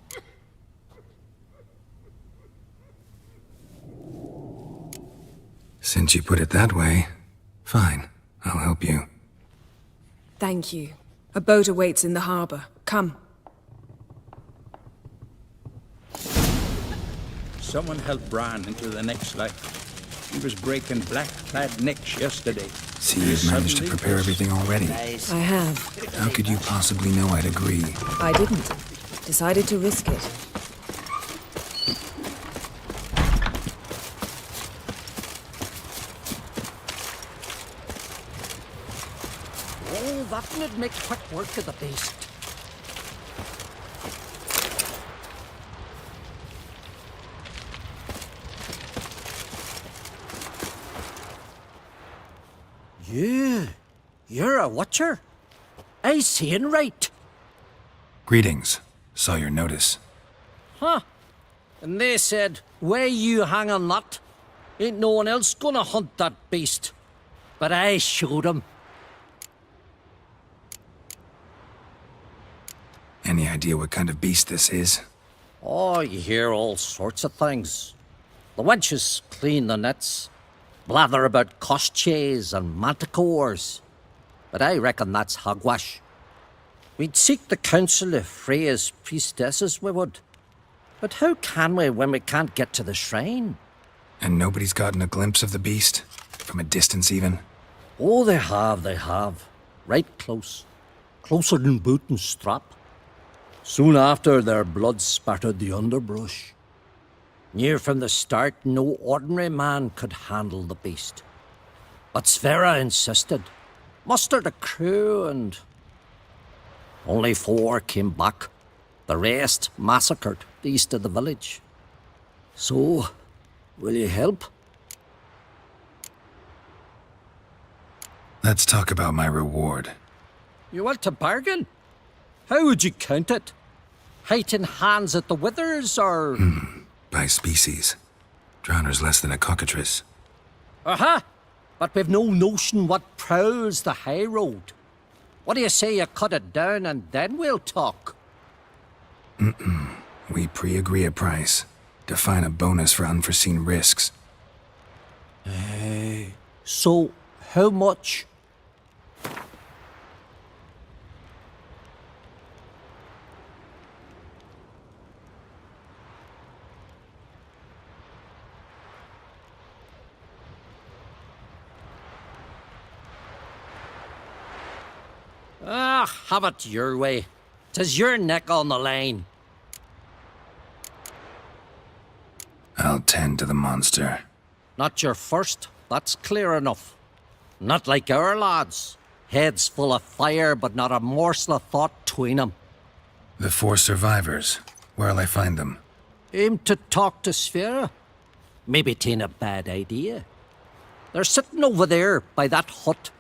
Since you put it that way, fine. I'll help you.
Thank you. A boat awaits in the harbor. Come.
Someone helped Bran into the next life. He was breaking black-clad necks yesterday.
See, you've managed to prepare everything already.
I have.
How could you possibly know I'd agree?
I didn't. Decided to risk it.
Oh, that would make quick work of the beast. You're a watcher? I seeing right.
Greetings. Saw your notice.
Huh. And they said, where you hang on that? Ain't no one else gonna hunt that beast. But I showed 'em.
Any idea what kind of beast this is?
Oh, you hear all sorts of things. The wenches clean the nets, blather about koshchays and manticores. But I reckon that's hogwash. We'd seek the counsel of Freya's priestesses, we would. But how can we when we can't get to the shrine?
And nobody's gotten a glimpse of the beast? From a distance, even?
Oh, they have. Right close. Closer than boot and strap. Soon after, their blood spattered the underbrush. Near from the start, no ordinary man could handle the beast. But Sverre insisted. Mustered a crew and... Only 4 came back. The rest massacred east of the village. So, will you help?
Let's talk about my reward.
You want to bargain? How would you count it? Height in hands at the withers, or...?
By species. Drowner's less than a cockatrice.
Aha! But we've no notion what prowls the high road. What do you say you cut it down and then we'll talk?
We pre-agree a price. Define a bonus for unforeseen risks.
So, how much? Have it your way. 'Tis your neck on the line.
I'll tend to the monster.
Not your first, that's clear enough. Not like our lads. Heads full of fire, but not a morsel of thought between 'em.
The 4 survivors. Where'll I find them?
Aim to talk to Sverre? Maybe 'tain't a bad idea. They're sitting over there by that hut.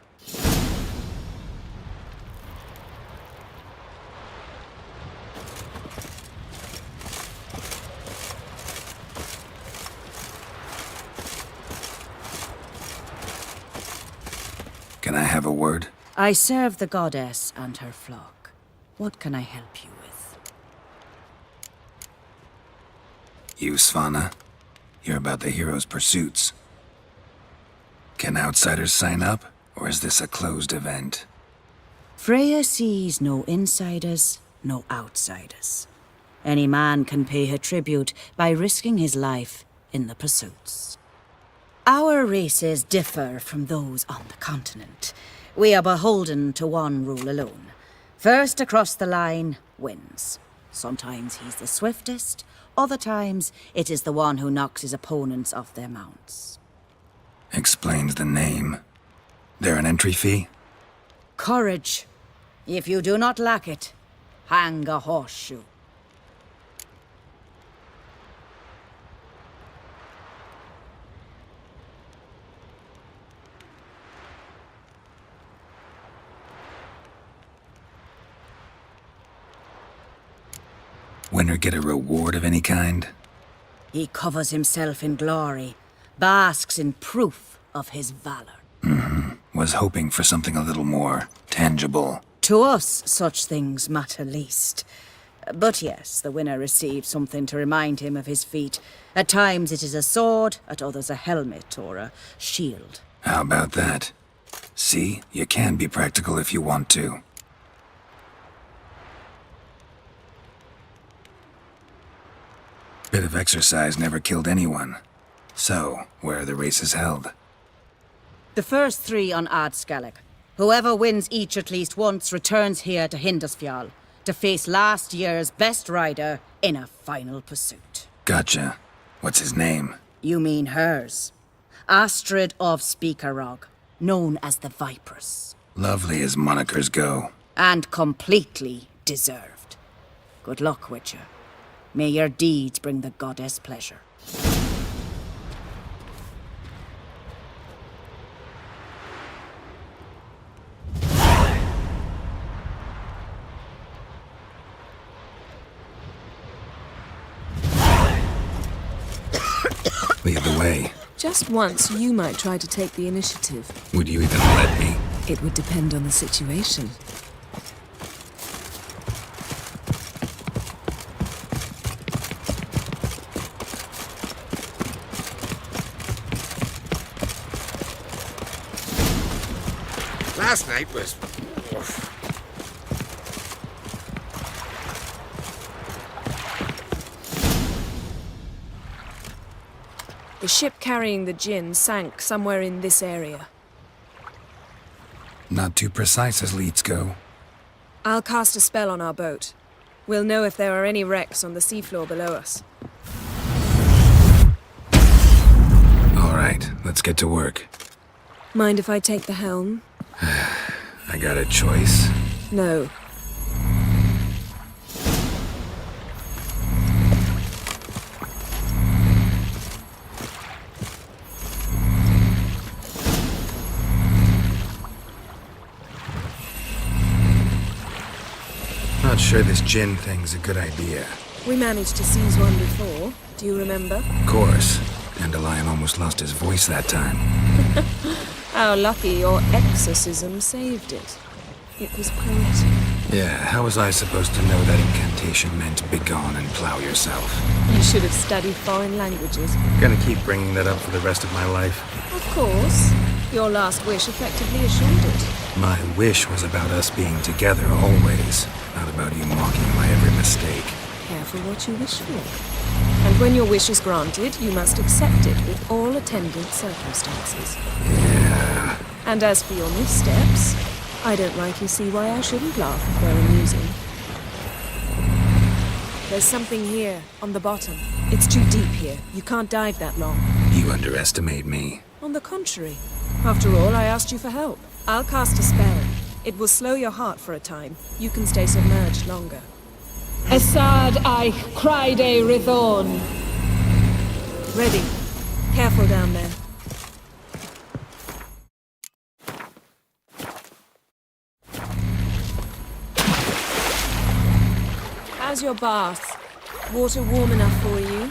word?
I serve the goddess and her flock. What can I help you with?
You, Svanna. You're about the hero's pursuits. Can outsiders sign up, or is this a closed event?
Freya sees no insiders, no outsiders. Any man can pay her tribute by risking his life in the pursuits. Our races differ from those on the continent. We are beholden to one rule alone. First across the line wins. Sometimes he's the swiftest, other times it is the one who knocks his opponents off their mounts.
Explains the name. There an entry fee?
Courage. If you do not lack it, hang a horseshoe.
Winner get a reward of any kind?
He covers himself in glory, basks in proof of his valor.
Was hoping for something a little more tangible.
To us, such things matter least. But yes, the winner receives something to remind him of his feat. At times it is a sword, at others a helmet or a shield.
How about that? See, you can be practical if you want to. Bit of exercise never killed anyone. So, where are the races held?
The first 3 on Adscalach. Whoever wins each at least once returns here to Hindisfjall to face last year's best rider in a final pursuit.
Gotcha. What's his name?
You mean hers. Astrid of Speakerrog, known as the Vipress.
Lovely as monikers go.
And completely deserved. Good luck, Witcher. May your deeds bring the goddess pleasure.
Lead the way.
Just once, you might try to take the initiative.
Would you even let me?
It would depend on the situation.
Last night was...
The ship carrying the gin sank somewhere in this area.
Not too precise as leads go.
I'll cast a spell on our boat. We'll know if there are any wrecks on the seafloor below us.
All right, let's get to work.
Mind if I take the helm?
I got a choice.
No.
Not sure this gin thing's a good idea.
We managed to seize one before. Do you remember?
Of course. Dandelion almost lost his voice that time.
How lucky your exorcism saved it. It was poetic.
Yeah, how was I supposed to know that incantation meant begone and plow yourself?
You should have studied foreign languages.
Gonna keep bringing that up for the rest of my life.
Of course. Your last wish effectively assured it.
My wish was about us being together always, not about you mocking my every mistake.
Careful what you wish for. And when your wish is granted, you must accept it with all attendant circumstances.
Yeah.
And as for your missteps, I don't rightly see why I shouldn't laugh if they're amusing. There's something here, on the bottom. It's too deep here. You can't dive that long.
You underestimate me.
On the contrary. After all, I asked you for help. I'll cast a spell. It will slow your heart for a time. You can stay submerged longer.
Assad I Cryde Rithorn.
Ready. Careful down there. How's your bath? Water warm enough for you?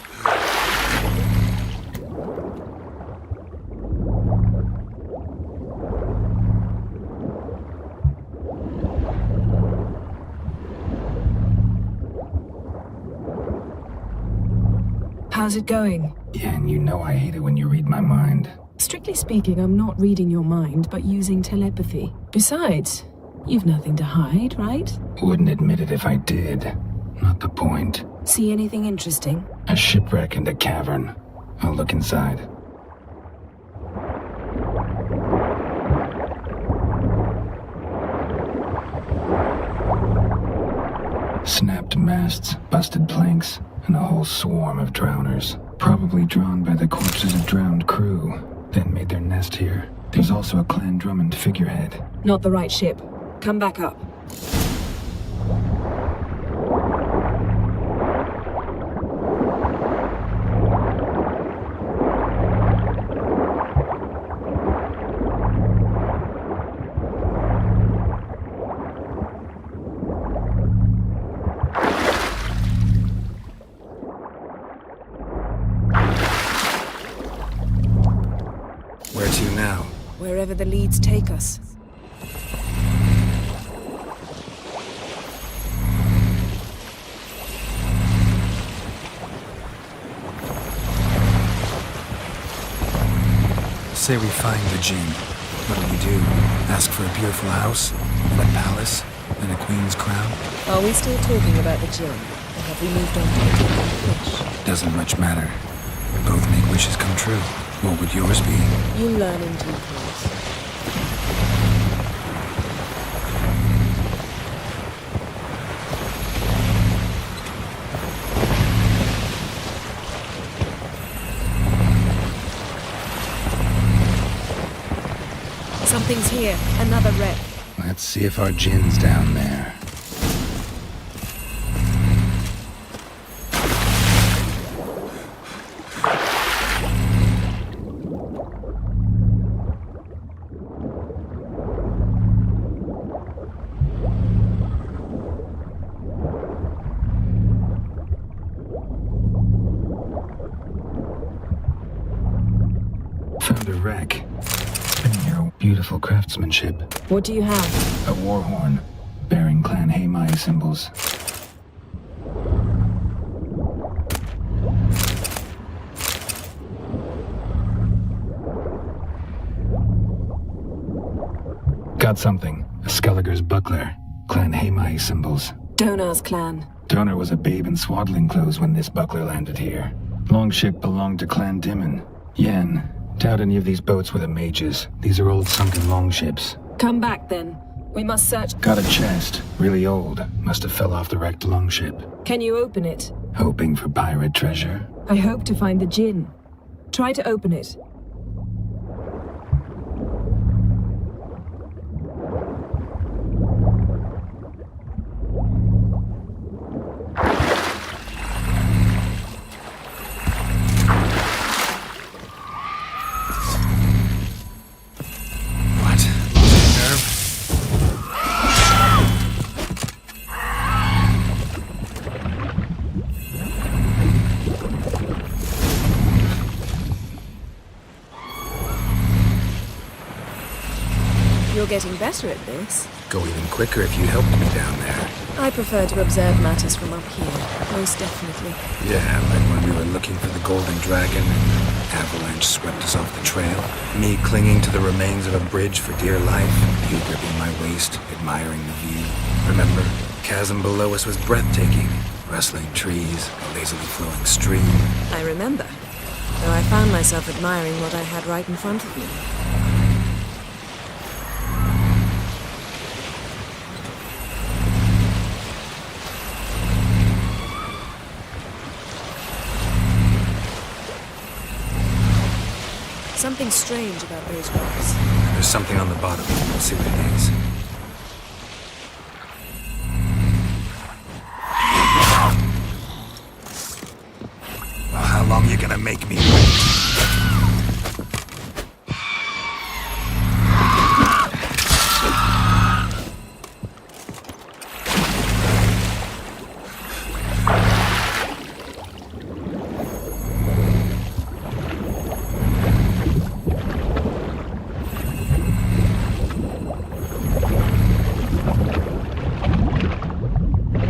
How's it going?
Yen, you know I hate it when you read my mind.
Strictly speaking, I'm not reading your mind, but using telepathy. Besides, you've nothing to hide, right?
Wouldn't admit it if I did. Not the point.
See anything interesting?
A shipwreck and a cavern. I'll look inside. Snapped masts, busted planks, and a whole swarm of drowners. Probably drawn by the corpses of drowned crew, then made their nest here. There's also a Clan Drummond figurehead.
Not the right ship. Come back up.
Where to now?
Wherever the leads take us.
Say we find the Jinn. What do? Ask for a beautiful house, and a palace, and a queen's crown?
Are we still talking about the Jinn? Or have we moved on to a different wish?
Doesn't much matter. Both make wishes come true. What would yours be?
You learn in due course. Something's here. Another wreck.
Let's see if our Jinn's down there. Found a wreck. Beautiful craftsmanship.
What do you have?
A war horn, bearing Clan Haemai symbols. Got something. A Skelliger's buckler. Clan Haemai symbols.
Donar's clan.
Donar was a babe in swaddling clothes when this buckler landed here. Longship belonged to Clan Dimon. Yen. Doubt any of these boats were the mages. These are old sunken longships.
Come back then. We must search.
Got a chest. Really old. Must have fell off the wrecked longship.
Can you open it?
Hoping for pirate treasure?
I hope to find the Jinn. Try to open it. You're getting better at this.
Go even quicker if you helped me down there.
I prefer to observe matters from up here, most definitely.
Yeah, like when we were looking for the Golden Dragon and the avalanche swept us off the trail. Me clinging to the remains of a bridge for dear life, you gripping my waist, admiring the view. Remember, chasm below us was breathtaking. Rustling trees, a lazily flowing stream.
I remember, though I found myself admiring what I had right in front of me. Something strange about those rocks.
There's something on the bottom. We'll see what it is. Well, how long you gonna make me wait?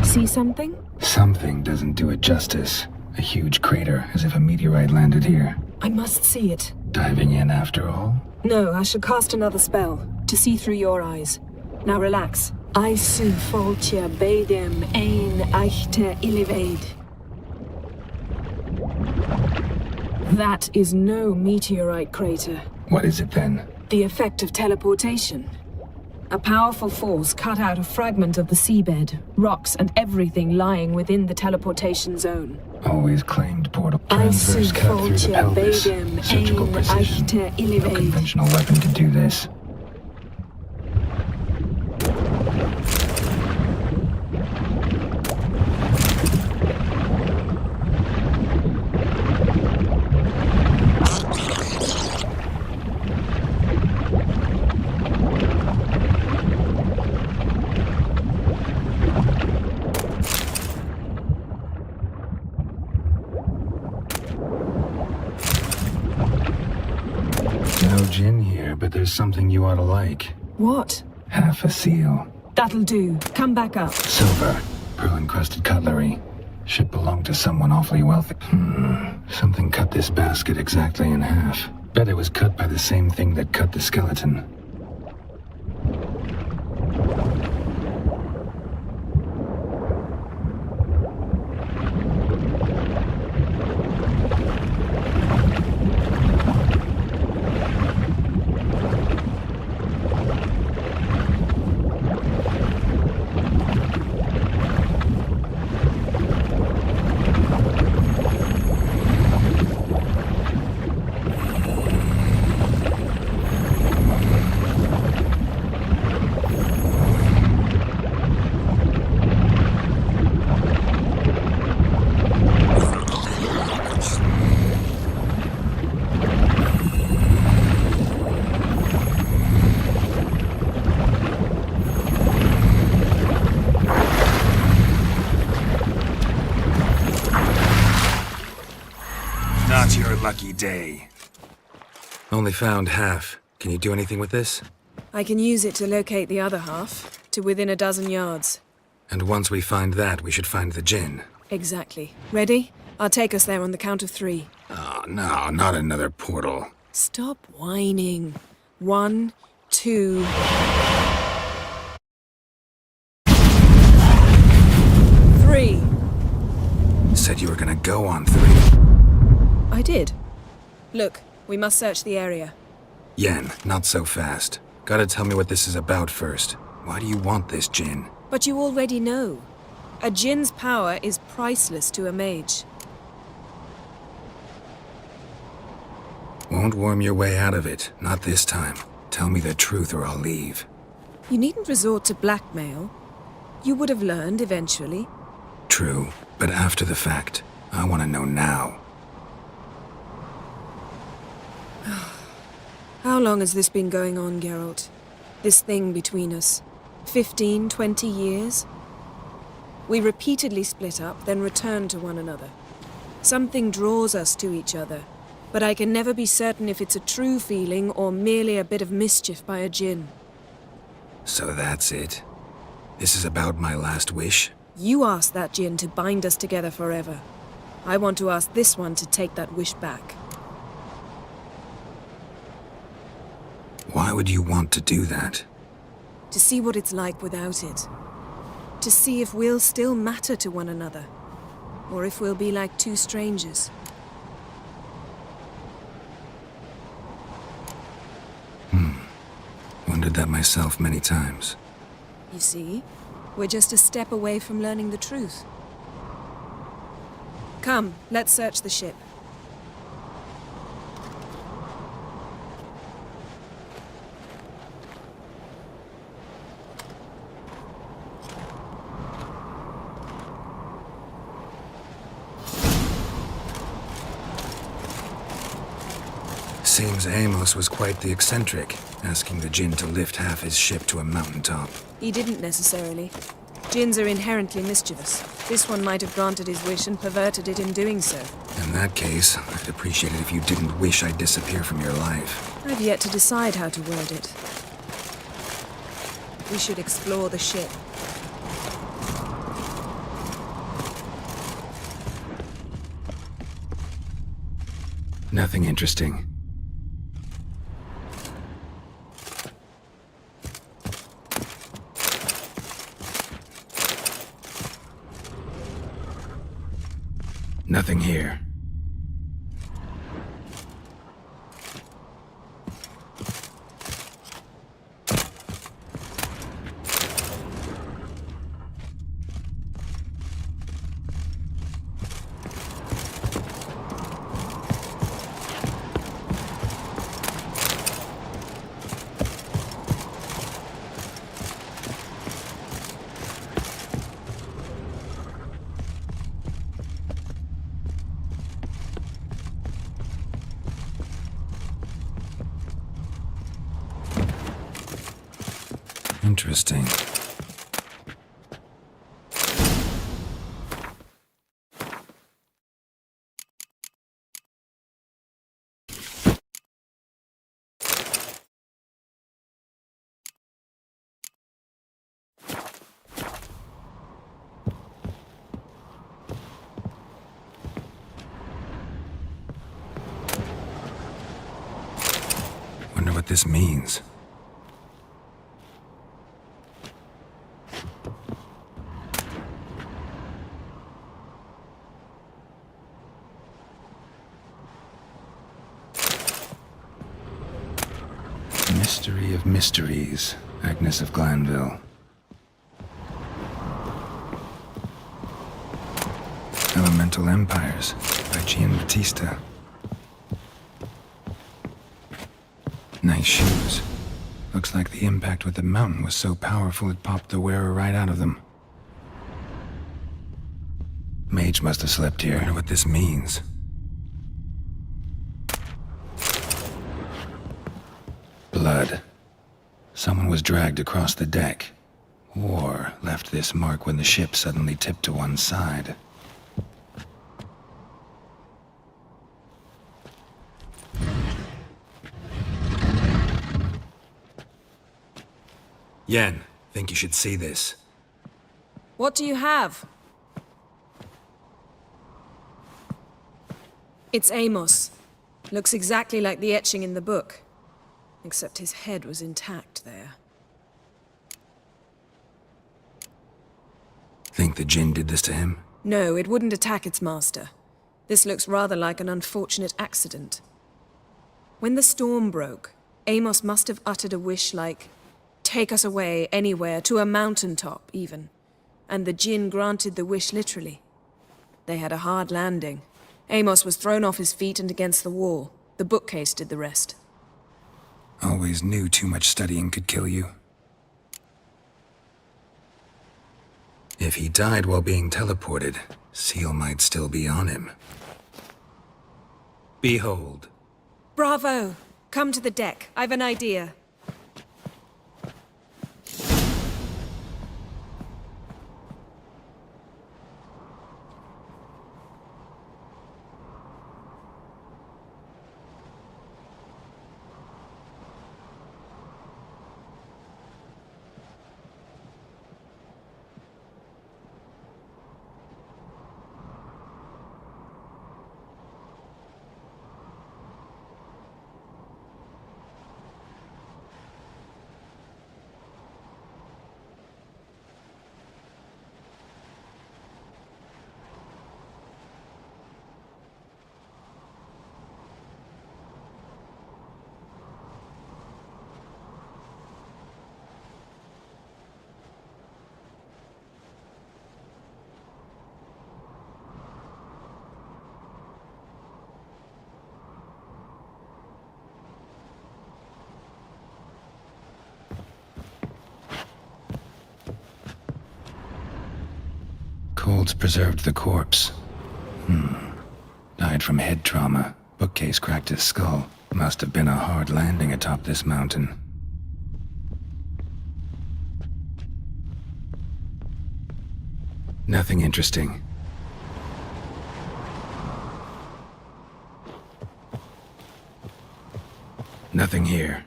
See something?
Something doesn't do it justice. A huge crater, as if a meteorite landed here.
I must see it.
Diving in after all?
No, I shall cast another spell, to see through your eyes. Now relax. I su foltia bedem ein eichte illivaid. That is no meteorite crater.
What is it then?
The effect of teleportation. A powerful force cut out a fragment of the seabed, rocks and everything lying within the teleportation zone.
Always claimed portal transverse cut through the pelvis. Surgical precision. No conventional weapon could do this. No gin here, but there's something you ought to like.
What?
Half a seal.
That'll do. Come back up.
Silver. Pearl-encrusted cutlery. Should belong to someone awfully wealthy. Something cut this basket exactly in half. Bet it was cut by the same thing that cut the skeleton.
Not your lucky day. Only found half. Can you do anything with this?
I can use it to locate the other half, to within a dozen yards.
And once we find that, we should find the gin.
Exactly. Ready? I'll take us there on the count of 3.
Oh, no, not another portal.
Stop whining. 1, 2... 3.
Said you were gonna go on 3.
I did. Look, we must search the area.
Yen, not so fast. Gotta tell me what this is about first. Why do you want this gin?
But you already know. A djinn's power is priceless to a mage.
Won't worm your way out of it. Not this time. Tell me the truth or I'll leave.
You needn't resort to blackmail. You would have learned eventually.
True, but after the fact. I want to know now.
How long has this been going on, Geralt? This thing between us? 15, 20 years? We repeatedly split up, then returned to one another. Something draws us to each other, but I can never be certain if it's a true feeling or merely a bit of mischief by a djinn.
So that's it. This is about my last wish?
You asked that djinn to bind us together forever. I want to ask this one to take that wish back.
Why would you want to do that?
To see what it's like without it. To see if we'll still matter to one another. Or if we'll be like two strangers.
Wondered that myself many times.
You see, we're just a step away from learning the truth. Come, let's search the ship.
Seems Amos was quite the eccentric, asking the djinn to lift half his ship to a mountaintop.
He didn't necessarily. Djinns are inherently mischievous. This one might have granted his wish and perverted it in doing so.
In that case, I'd appreciate it if you didn't wish I'd disappear from your life.
I've yet to decide how to word it. We should explore the ship.
Nothing interesting. Nothing here. Interesting. Wonder what this means. Mystery of Mysteries, Agnes of Glanville. Elemental Empires, by Giambattista. Nice shoes. Looks like the impact with the mountain was so powerful it popped the wearer right out of them. Mage must have slept here. I wonder what this means. Blood. Someone was dragged across the deck. War left this mark when the ship suddenly tipped to one side.
Yen, think you should see this.
What do you have? It's Amos. Looks exactly like the etching in the book. Except his head was intact there.
Think the Jinn did this to him?
No, it wouldn't attack its master. This looks rather like an unfortunate accident. When the storm broke, Amos must have uttered a wish like, "Take us away, anywhere, to a mountaintop, even." And the Jinn granted the wish literally. They had a hard landing. Amos was thrown off his feet and against the wall. The bookcase did the rest.
Always knew too much studying could kill you.
If he died while being teleported, Seal might still be on him. Behold.
Bravo! Come to the deck. I've an idea.
Colds preserved the corpse. Died from head trauma. Bookcase cracked his skull. Must have been a hard landing atop this mountain. Nothing interesting. Nothing here.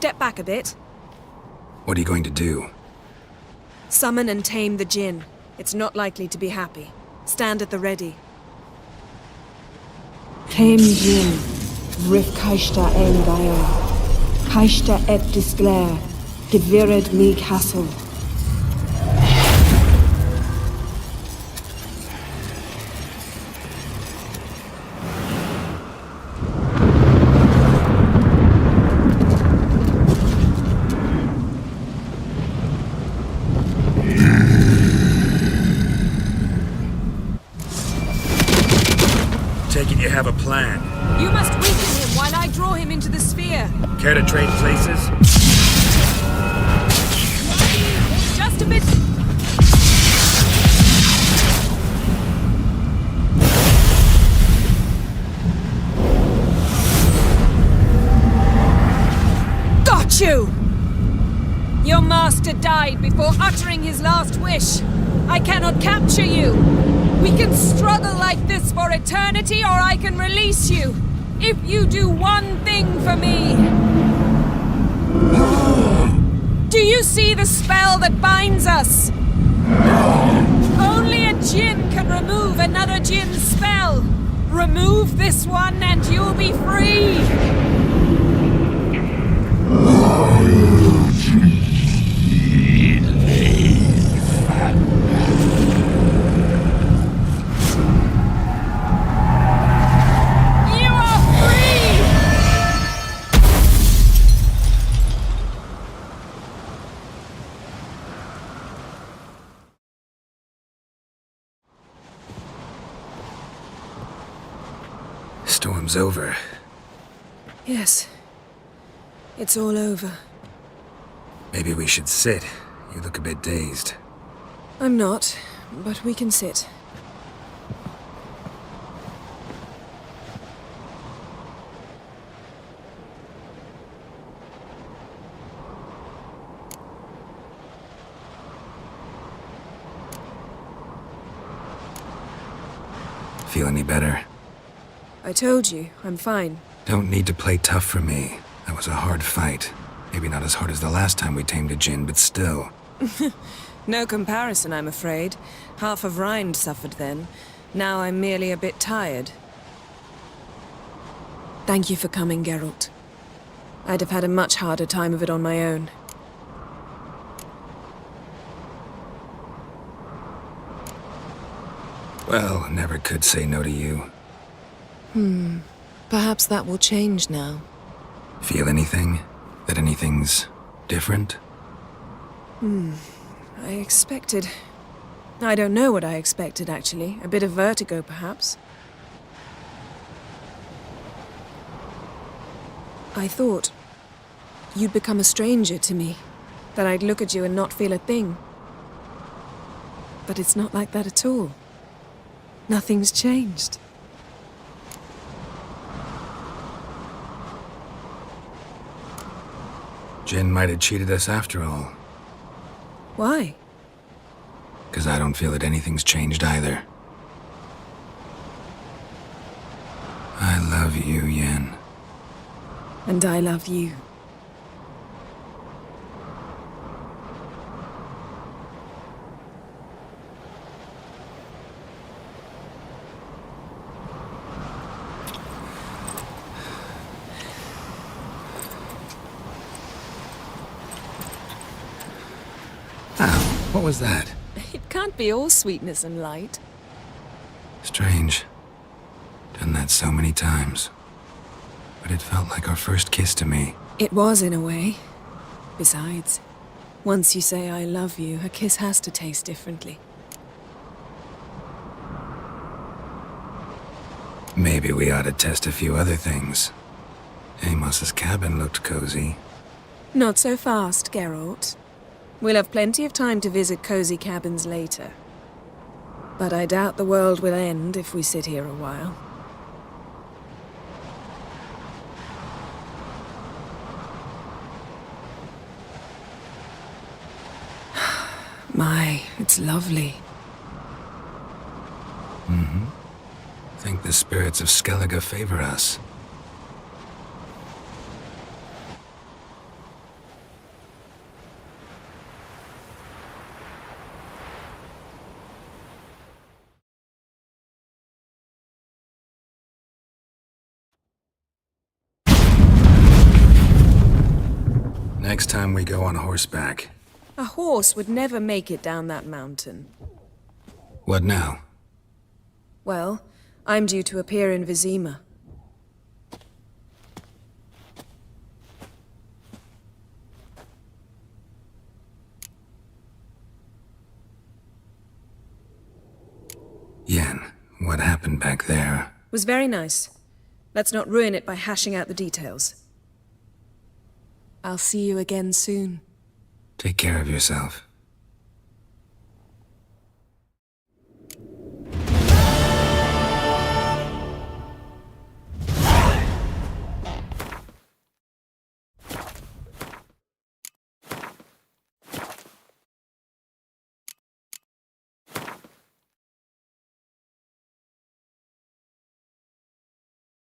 Step back a bit.
What are you going to do?
Summon and tame the Jinn. It's not likely to be happy. Stand at the ready.
Tame Jinn, Rif Kaishta ein Gaia, Kaishta et Disglair, Gevired me Castle.
Take it you have a plan.
You must weaken him while I draw him into the sphere.
Care to trade places?
Just a bit. Got you! Your master died before uttering his last wish. I cannot capture you. We can struggle like this for eternity, or I can release you. If you do one thing for me. Do you see the spell that binds us? Only a Jinn can remove another Jinn's spell. Remove this one and you'll be free.
Storm's over.
Yes. It's all over.
Maybe we should sit. You look a bit dazed.
I'm not, but we can sit.
Feel any better?
I told you, I'm fine.
Don't need to play tough for me. That was a hard fight. Maybe not as hard as the last time we tamed a Jinn, but still.
No comparison, I'm afraid. Half of Rind suffered then. Now I'm merely a bit tired. Thank you for coming, Geralt. I'd have had a much harder time of it on my own.
Well, never could say no to you.
Perhaps that will change now.
Feel anything? That anything's different?
I expected... I don't know what I expected, actually. A bit of vertigo, perhaps. I thought you'd become a stranger to me. That I'd look at you and not feel a thing. But it's not like that at all. Nothing's changed.
Jinn might have cheated us after all.
Why?
'Cause I don't feel that anything's changed either. I love you, Yen.
And I love you.
What was that?
It can't be all sweetness and light.
Strange. Done that so many times. But it felt like our first kiss to me.
It was, in a way. Besides, once you say I love you, a kiss has to taste differently.
Maybe we ought to test a few other things. Amos's cabin looked cozy.
Not so fast, Geralt. We'll have plenty of time to visit cozy cabins later. But I doubt the world will end if we sit here a while. My, it's lovely.
Think the spirits of Skellige favor us. next time we go on horseback.
A horse would never make it down that mountain.
What now?
Well, I'm due to appear in Vizima.
Yen, what happened back there?
Was very nice. Let's not ruin it by hashing out the details. I'll see you again soon.
Take care of yourself.